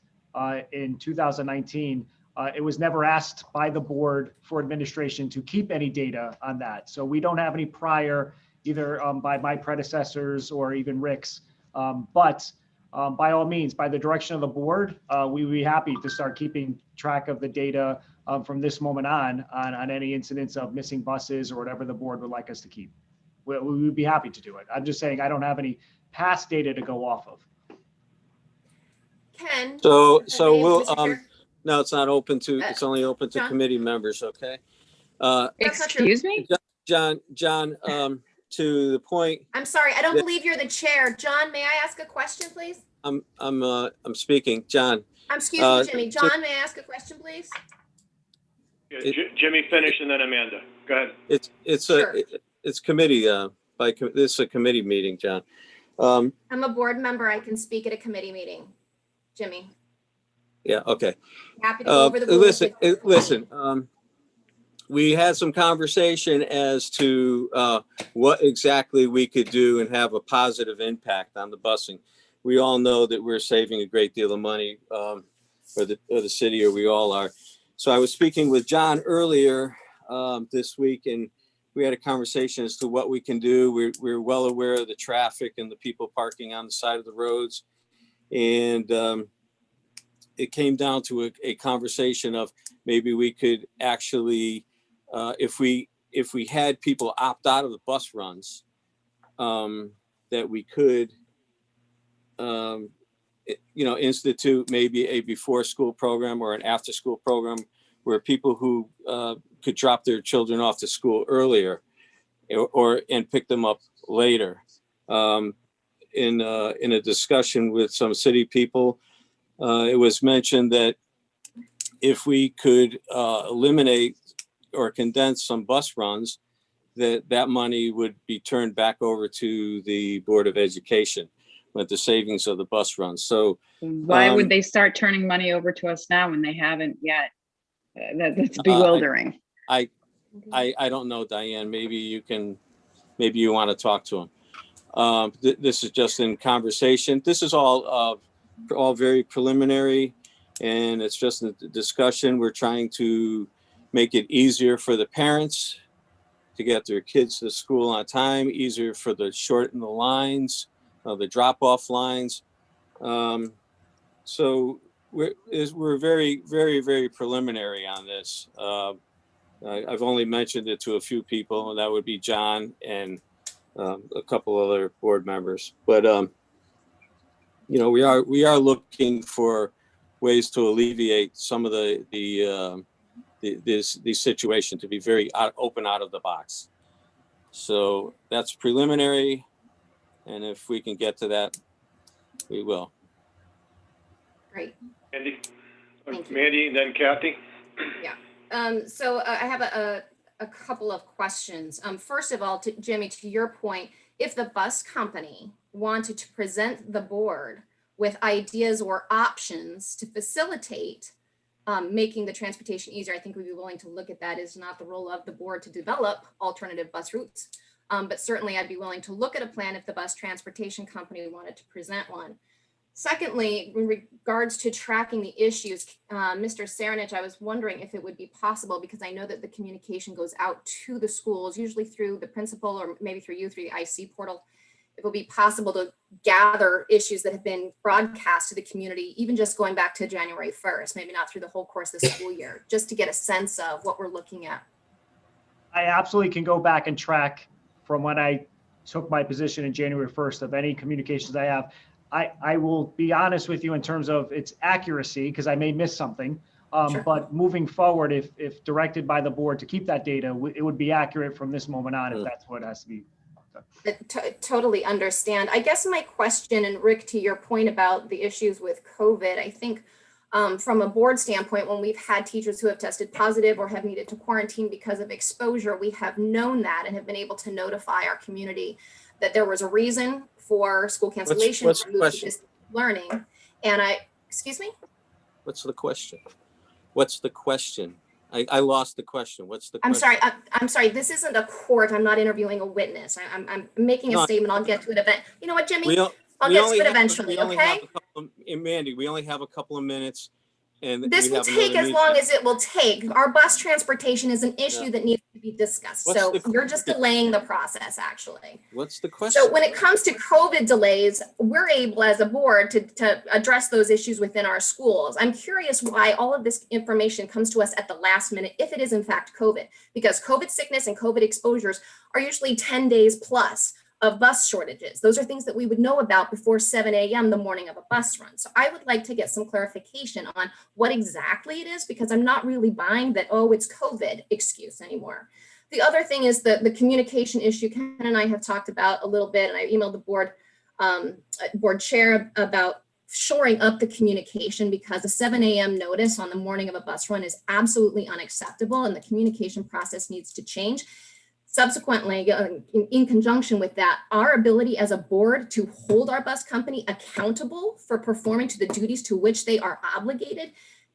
in 2019, it was never asked by the board for administration to keep any data on that. So we don't have any prior, either by my predecessors or even Rick's, but by all means, by the direction of the board, we would be happy to start keeping track of the data from this moment on any incidents of missing buses or whatever the board would like us to keep. We would be happy to do it. I'm just saying I don't have any past data to go off of. Ken. So we'll, Mr. Chair? no, it's not open to, it's only open to John? committee members, okay? That's not true. Excuse me? John, to the point, I'm sorry, I don't that- believe you're the chair. John, may I ask a question, please? I'm speaking, John. Excuse me, Jimmy. John, may I ask a question, please? Yeah, Jimmy, finish, and then Amanda. Go ahead. It's Sure. it's committee, this is a committee meeting, John. Um, I'm a board member. I can speak at a committee meeting. Jimmy, yeah, okay. happy to go over the rules. Listen, with you. listen, we had some conversation as to what exactly we could do and have a positive impact on the busing. We all know that we're saving a great deal of money, or the city, or we all are. So I was speaking with John earlier this week, and we had a conversation as to what we can do. We're well aware of the traffic and the people parking on the side of the roads. And it came down to a conversation of maybe we could actually, if we had people opt out of the bus runs, that we could, institute maybe a before school program or an after school program where people who could drop their children off to school earlier and pick them up later. In a discussion with some city people, it was mentioned that if we could eliminate or condense some bus runs, that money would be turned back over to the Board of Education with the savings of the bus runs. So Why would they start turning money over to us now when they haven't yet? That's bewildering. I don't know, Diane. Maybe you want to talk to them. This is just in conversation. This is all very preliminary, and it's just a discussion. We're trying to make it easier for the parents to get their kids to school on time, easier for the shorten the lines, the drop-off lines. So we're very, very, very preliminary on this. I've only mentioned it to a few people, and that would be John and a couple other board members. But we are looking for ways to alleviate some of this situation, to be very open out of the box. So that's preliminary, and if we can get to that, we will. Great. Mandy, Thank you. Mandy, and then Kathy. So I have a couple of questions. First of all, Jimmy, to your point, if the bus company wanted to present the board with ideas or options to facilitate making the transportation easier, I think we'd be willing to look at that. It's not the role of the board to develop alternative bus routes, but certainly I'd be willing to look at a plan if the bus transportation company wanted to present one. Secondly, in regards to tracking the issues, Mr. Saranich, I was wondering if it would be possible, because I know that the communication goes out to the schools, usually through the principal or maybe through you, through the IC portal, if it would be possible to gather issues that have been broadcast to the community, even just going back to January 1st, maybe not through the whole course of the school year, just to get a sense of what we're looking at. I absolutely can go back and track from when I took my position in January 1st of any communications I have. I will be honest with you in terms of its accuracy, because I may miss something. Sure. But moving forward, if directed by the board to keep that data, it would be accurate from this moment on, if that's what has to be. Totally understand. I guess my question, and Rick, to your point about the issues with COVID, I think from a board standpoint, when we've had teachers who have tested positive or have needed to quarantine because of exposure, we have known that and have been able to notify our community that there was a reason for school cancellation, What's the question? Learning. And excuse me? What's the question? What's the question? I lost the question. What's the question? I'm sorry. This isn't a court. I'm not interviewing a witness. I'm making a statement. I'll get to it event. You know what, Jimmy? I'll get to it eventually, okay? Mandy, we only have a couple of minutes. And this will take as long as it will take. Our bus transportation is an issue that needs to be discussed. So you're just delaying the process, actually. What's the question? So when it comes to COVID delays, we're able as a board to address those issues within our schools. I'm curious why all of this information comes to us at the last minute, if it is in fact COVID, because COVID sickness and COVID exposures are usually 10 days plus of bus shortages. Those are things that we would know about before 7 a.m. the morning of a bus run. So I would like to get some clarification on what exactly it is, because I'm not really buying that, oh, it's COVID excuse anymore. The other thing is the communication issue. Ken and I have talked about a little bit, and I emailed the board chair about shoring up the communication, because a 7 a.m. notice on the morning of a bus run is absolutely unacceptable, and the communication process needs to change. Subsequently, in conjunction with that, our ability as a board to hold our bus company accountable for performing to the duties to which they are obligated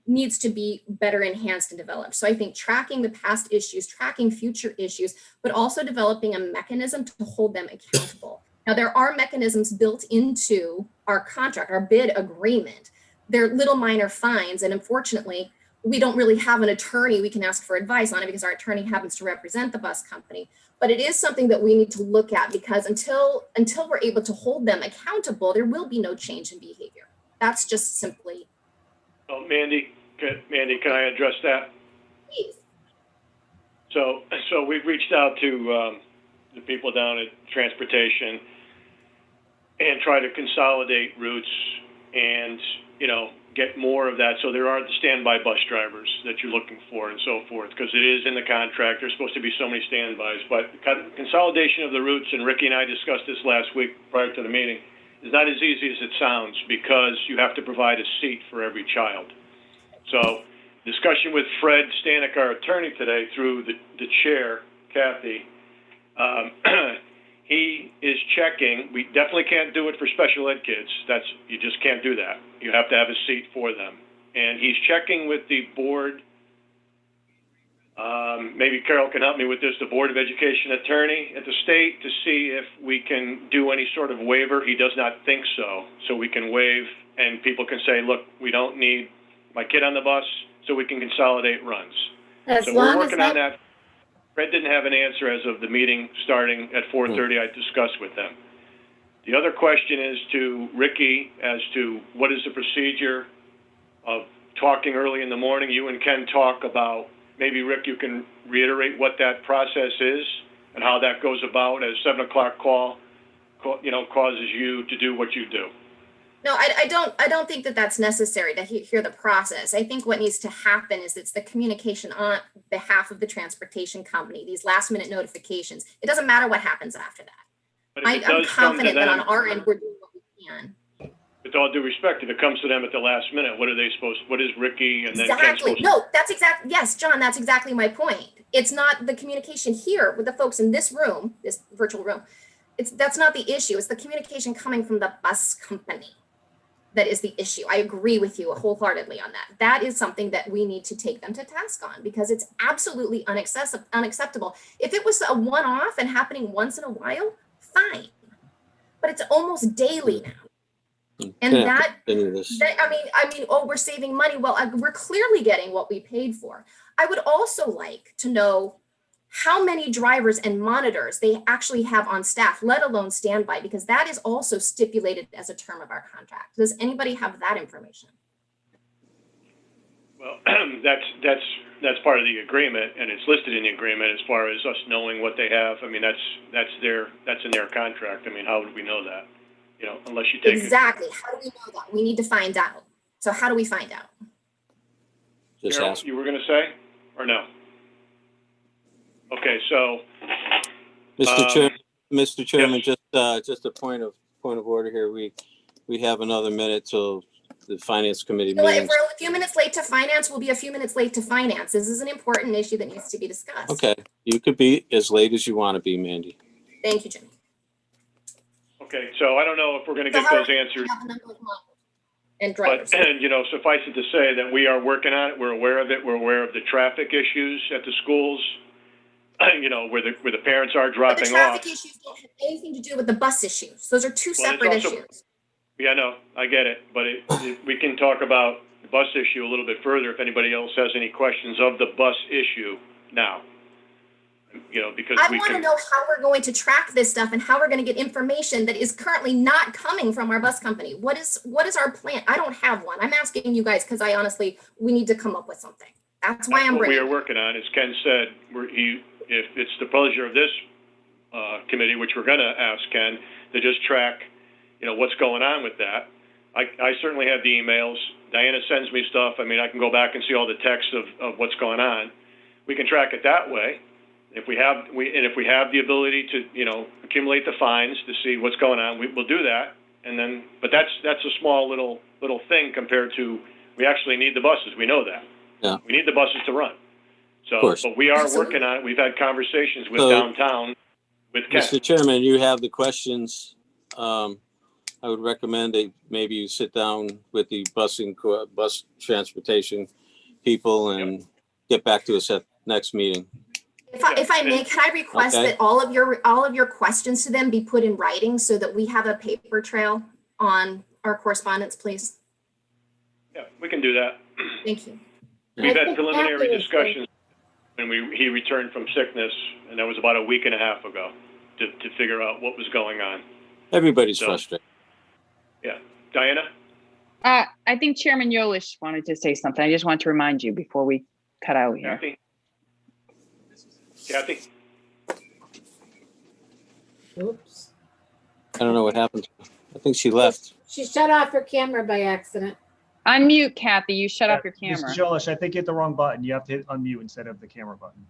needs to be better enhanced and developed. So I think tracking the past issues, tracking future issues, but also developing a mechanism to hold them accountable. Now, there are mechanisms built into our contract, our bid agreement. They're little minor fines, and unfortunately, we don't really have an attorney we can ask for advice on it because our attorney happens to represent the bus company. But it is something that we need to look at, because until we're able to hold them accountable, there will be no change in behavior. That's just simply. Oh, Mandy, can I address that? Please. So we've reached out to the people down at Transportation and try to consolidate routes and, get more of that. So there are the standby bus drivers that you're looking for and so forth, because it is in the contract. There's supposed to be so many standbys, but consolidation of the routes, and Ricky and I discussed this last week prior to the meeting, is not as easy as it sounds, because you have to provide a seat for every child. So discussion with Fred Stanek, our attorney today, through the chair, Kathy, he is checking. We definitely can't do it for special ed kids. You just can't do that. You have to have a seat for them. And he's checking with the board. Maybe Carol can help me with this, the Board of Education attorney at the state, to see if we can do any sort of waiver. He does not think so. So we can waive, and people can say, look, we don't need my kid on the bus, so we can consolidate runs. So we're working on that. Fred didn't have an answer as of the meeting starting at 4:30. I discussed with them. The other question is to Ricky as to what is the procedure of talking early in the morning. You and Ken talk about, maybe Rick, you can reiterate what that process is and how that goes about as 7 o'clock call, causes you to do what you do. No, I don't think that that's necessary to hear the process. I think what needs to happen is it's the communication on behalf of the transportation company, these last minute notifications. It doesn't matter what happens after that. I'm confident that on our end, we're doing what we can. With all due respect, if it comes to them at the last minute, what is Ricky and then Ken Exactly. supposed to? No, that's exactly, yes, John, that's exactly my point. It's not the communication here with the folks in this room, this virtual room. That's not the issue. It's the communication coming from the bus company that is the issue. I agree with you wholeheartedly on that. That is something that we need to take them to task on, because it's absolutely unacceptable. If it was a one-off and happening once in a while, fine. But it's almost daily now. And that I mean, oh, we're saving money. Well, we're clearly getting what we paid for. I would also like to know how many drivers and monitors they actually have on staff, let alone standby, because that is also stipulated as a term of our contract. Does anybody have that information? Well, that's part of the agreement, and it's listed in the agreement as far as us knowing what they have. I mean, that's in their contract. I mean, how would we know that? Unless you take exactly. How do we know that? We need to find out. So how do we find out? Just Carol, ask. you were going to say, or no? Okay, so Mr. Chairman, yes. just a point of order here. We have another minute till the Finance Committee You know what, meeting. if we're a few minutes late to finance, we'll be a few minutes late to finance. This is an important issue that needs to be discussed. Okay, you could be as late as you want to be, Mandy. Thank you, Jimmy. Okay, so I don't know if we're going to get those answers. And drivers. But, suffice it to say that we are working on it. We're aware of it. We're aware of the traffic issues at the schools, where the parents are dropping the traffic off. Issues don't have anything to do with the bus issues. Those are two separate issues. Yeah, no, I get it. But we can talk about the bus issue a little bit further if anybody else has any questions of the bus issue now. Because I want to know how we're going to track this stuff and how we're going to get information that is currently not coming from our bus company. What is our plan? I don't have one. I'm asking you guys because we need to come up with something. That's why I'm bringing. What we are working on, as Ken said, if it's the pleasure of this committee, which we're going to ask Ken to just track, what's going on with that. I certainly have the emails. Diana sends me stuff. I mean, I can go back and see all the text of what's going on. We can track it that way. If we have the ability to, accumulate the fines to see what's going on, we'll do that. And then, but that's a small little thing compared to, we actually need the buses. We know that. Yeah. We need the buses to run. Of So, course. but we are Absolutely. working on it. We've had conversations with So- downtown with Ken. Mr. Chairman, you have the questions. I would recommend that maybe you sit down with the bus transportation people and get back to us at next meeting. If I may, can I request Okay. that all of your questions to them be put in writing so that we have a paper trail on our correspondence, please? Yeah, we can do that. Thank you. We've I had think preliminary Kathy is good. discussions when he returned from sickness, and that was about a week and a half ago, to figure out what was going on. Everybody's So- frustrated. Yeah. Diana? I think Chairman Yolish wanted to say something. I just want to remind you before we cut out here. Kathy? Oops. I don't know what happened. I think she left. She shut off her camera by accident. Unmute, Kathy. You shut off your Mr. camera. Jolish, I think you hit the wrong button. You have to hit unmute instead of the camera button.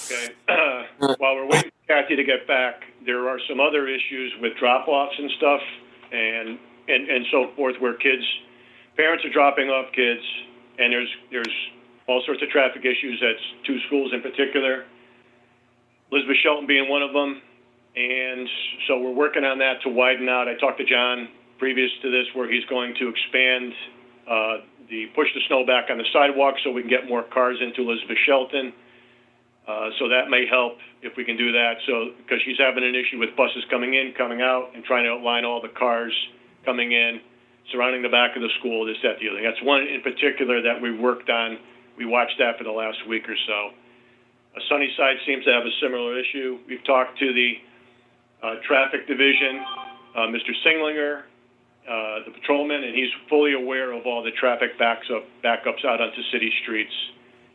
Okay. While we're waiting for Kathy to get back, there are some other issues with drop-offs and stuff and so forth where parents are dropping off kids, and there's all sorts of traffic issues at two schools in particular, Elizabeth Shelton being one of them. And so we're working on that to widen out. I talked to John previous to this where he's going to expand push the snow back on the sidewalk so we can get more cars into Elizabeth Shelton. So that may help if we can do that. So, because she's having an issue with buses coming in, coming out, and trying to outline all the cars coming in, surrounding the back of the school, this, that, the other thing. That's one in particular that we worked on. We watched that for the last week or so. Sunnyside seems to have a similar issue. We've talked to the traffic division, Mr. Singlinger, the patrolman, and he's fully aware of all the traffic backups out onto city streets,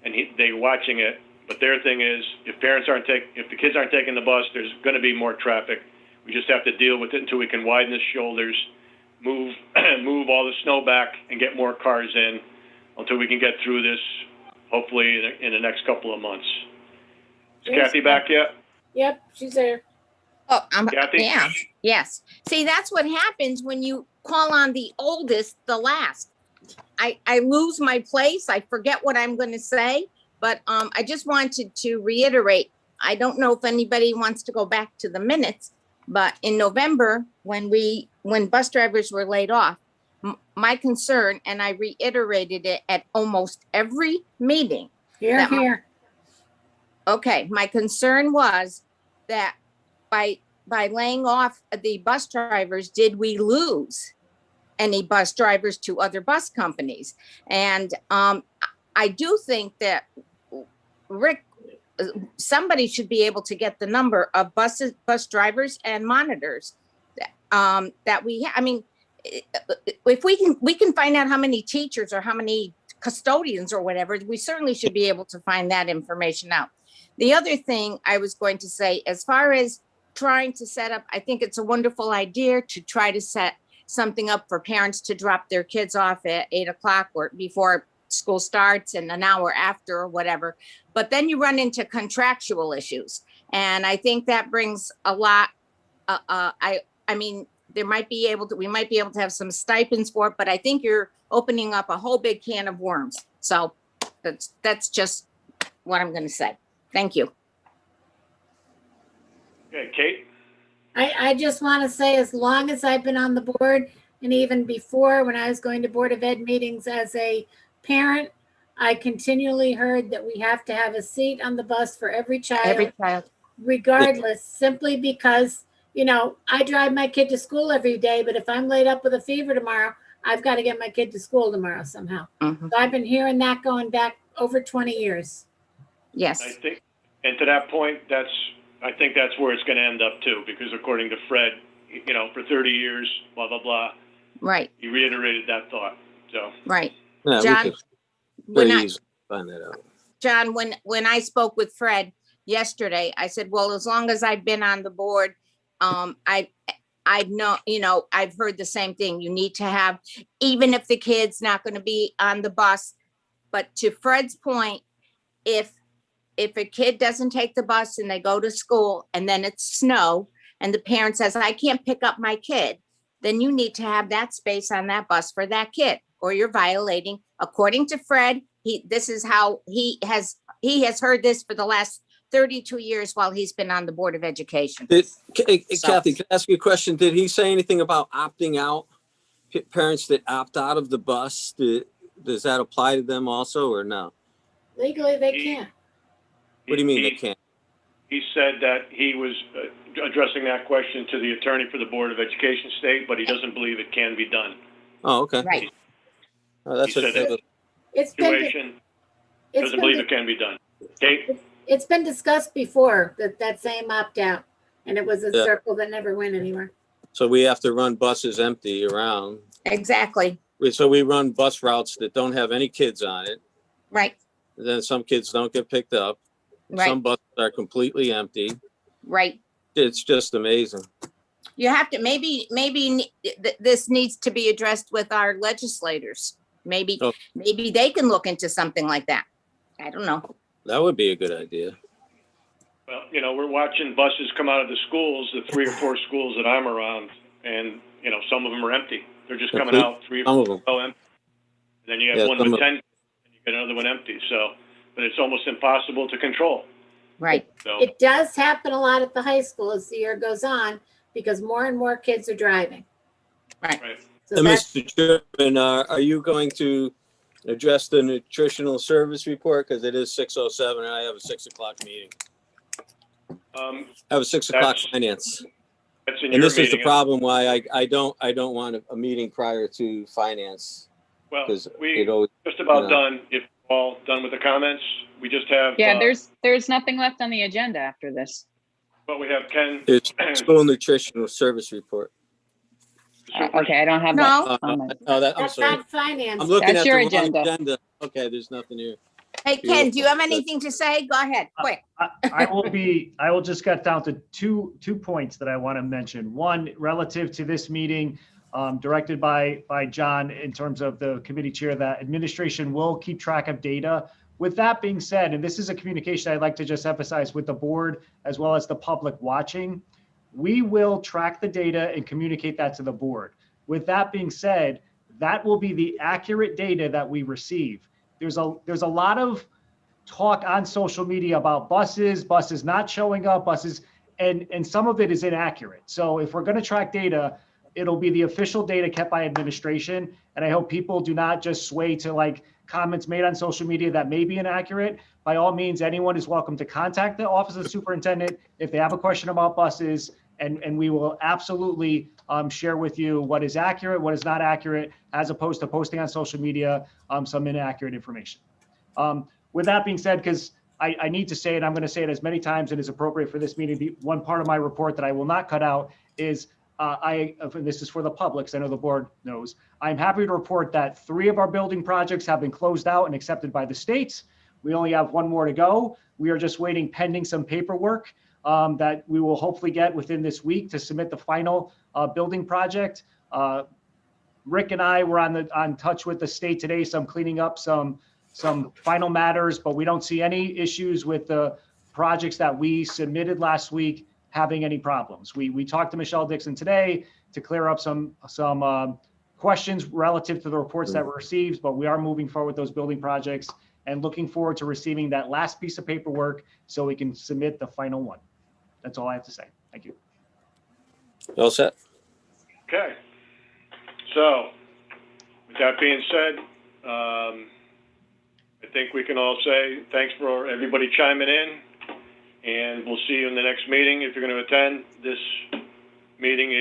and they're watching it. But their thing is, if the kids aren't taking the bus, there's going to be more traffic. We just have to deal with it until we can widen the shoulders, move all the snow back, and get more cars in until we can get through this, hopefully in the next couple of months. Is Kathy back yet? Yep, she's there. Oh, Kathy? yeah, yes. See, that's what happens when you call on the oldest, the last. I lose my place. I forget what I'm going to say, but I just wanted to reiterate. I don't know if anybody wants to go back to the minutes, but in November, when bus drivers were laid off, my concern, and I reiterated it at almost every meeting. Here, here. Okay, my concern was that by laying off the bus drivers, did we lose any bus drivers to other bus companies? And I do think that Rick, somebody should be able to get the number of bus drivers and monitors that we have. I mean, if we can find out how many teachers or how many custodians or whatever, we certainly should be able to find that information out. The other thing I was going to say, as far as trying to set up, I think it's a wonderful idea to try to set something up for parents to drop their kids off at 8 o'clock or before school starts and an hour after or whatever. But then you run into contractual issues. And I think that brings a lot, I mean, we might be able to have some stipends for it, but I think you're opening up a whole big can of worms. So that's just what I'm going to say. Thank you. Okay, Kate? I just want to say, as long as I've been on the board, and even before when I was going to Board of Ed meetings as a parent, I continually heard that we have to have a seat on the bus for every child, regardless, simply because, you know, I drive my kid to school every day, but if I'm laid up with a fever tomorrow, I've got to get my kid to school tomorrow somehow. Mhm. So I've been hearing that going back over 20 years. Yes. I think, and to that point, I think that's where it's going to end up too, because according to Fred, you know, for 30 years, blah, blah, blah. Right. He reiterated that thought, so. Right. Yeah, John, we could when very I, easily find that out. John, when I spoke with Fred yesterday, I said, well, as long as I've been on the board, I know, you know, I've heard the same thing. You need to have, even if the kid's not going to be on the bus, but to Fred's point, if a kid doesn't take the bus and they go to school and then it's snow and the parent says, I can't pick up my kid, then you need to have that space on that bus for that kid, or you're violating, according to Fred, this is how he has heard this for the last 32 years while he's been on the Board of Education. Kathy, can I ask you a question? Did he say anything about opting out? Parents that opt out of the bus, does that apply to them also, or no? Legally, they can't. What do you mean they can't? He said that he was addressing that question to the attorney for the Board of Education state, but he doesn't believe it can be done. Oh, okay. Right. Oh, that's He said that It's been, situation, it's doesn't believe been, it can be done. Kate? it's been discussed before, that same opt-out, and it was a Yeah. circle that never went anywhere. So we have to run buses empty around. Exactly. So we run bus routes that don't have any kids on it. Right. Then some kids don't get picked up. Right. Some buses are completely empty. Right. It's just amazing. You have to, maybe this needs to be addressed with our legislators. Maybe Oh. maybe they can look into something like that. I don't know. That would be a good idea. Well, you know, we're watching buses come out of the schools, the 3 or 4 schools that I'm around, and, you know, some of them are empty. They're just coming out 3 or Some 4 of them. so empty. And then you have Yeah, one some with of- 10, and you get another one empty. So, but it's almost impossible to control. Right. So, It does happen a lot at the high school as the year goes on, because more and more kids are driving. Right. right. So And that's, Mr. Chairman, are you going to address the nutritional service report? Because it is 6:07 and I have a 6 o'clock meeting. I have a 6 o'clock That's- finance. That's in And your this is the meeting. problem why I don't want a meeting prior to finance. Well, Because we it always, just about you know. done. If all done with the comments, we just have. Yeah, there's nothing left on the agenda after this. But we have Ken. it's school nutritional service report. Okay, I don't have No. that. on my- I'm that's sorry. not finance. I'm looking That's at your the wrong agenda. agenda. Okay, there's nothing here. Hey, Ken, do you have Beautiful. anything to say? Go ahead, quick. I will just get down to two points that I want to mention. One, relative to this meeting, directed by John in terms of the committee chair, that administration will keep track of data. With that being said, and this is a communication I'd like to just emphasize with the board as well as the public watching, we will track the data and communicate that to the board. With that being said, that will be the accurate data that we receive. There's a lot of talk on social media about buses not showing up, and some of it is inaccurate. So if we're going to track data, it'll be the official data kept by administration. And I hope people do not just sway to like comments made on social media that may be inaccurate. By all means, anyone is welcome to contact the Office of the Superintendent if they have a question about buses, and we will absolutely share with you what is accurate, what is not accurate, as opposed to posting on social media some inaccurate information. With that being said, because I need to say it, I'm going to say it as many times as is appropriate for this meeting. The one part of my report that I will not cut out is this is for the public, so I know the board knows. I'm happy to report that 3 of our building projects have been closed out and accepted by the states. We only have 1 more to go. We are just waiting pending some paperwork that we will hopefully get within this week to submit the final building project. Rick and I were on touch with the state today, so I'm cleaning up some final matters, but we don't see any issues with the projects that we submitted last week having any problems. We talked to Michelle Dixon today to clear up some questions relative to the reports that were received, but we are moving forward with those building projects and looking forward to receiving that last piece of paperwork so we can submit the final one. That's all I have to say. Thank you. All set? Okay. So, with that being said, I think we can all say thanks for everybody chiming in, and we'll see you in the next meeting if you're going to attend. This meeting is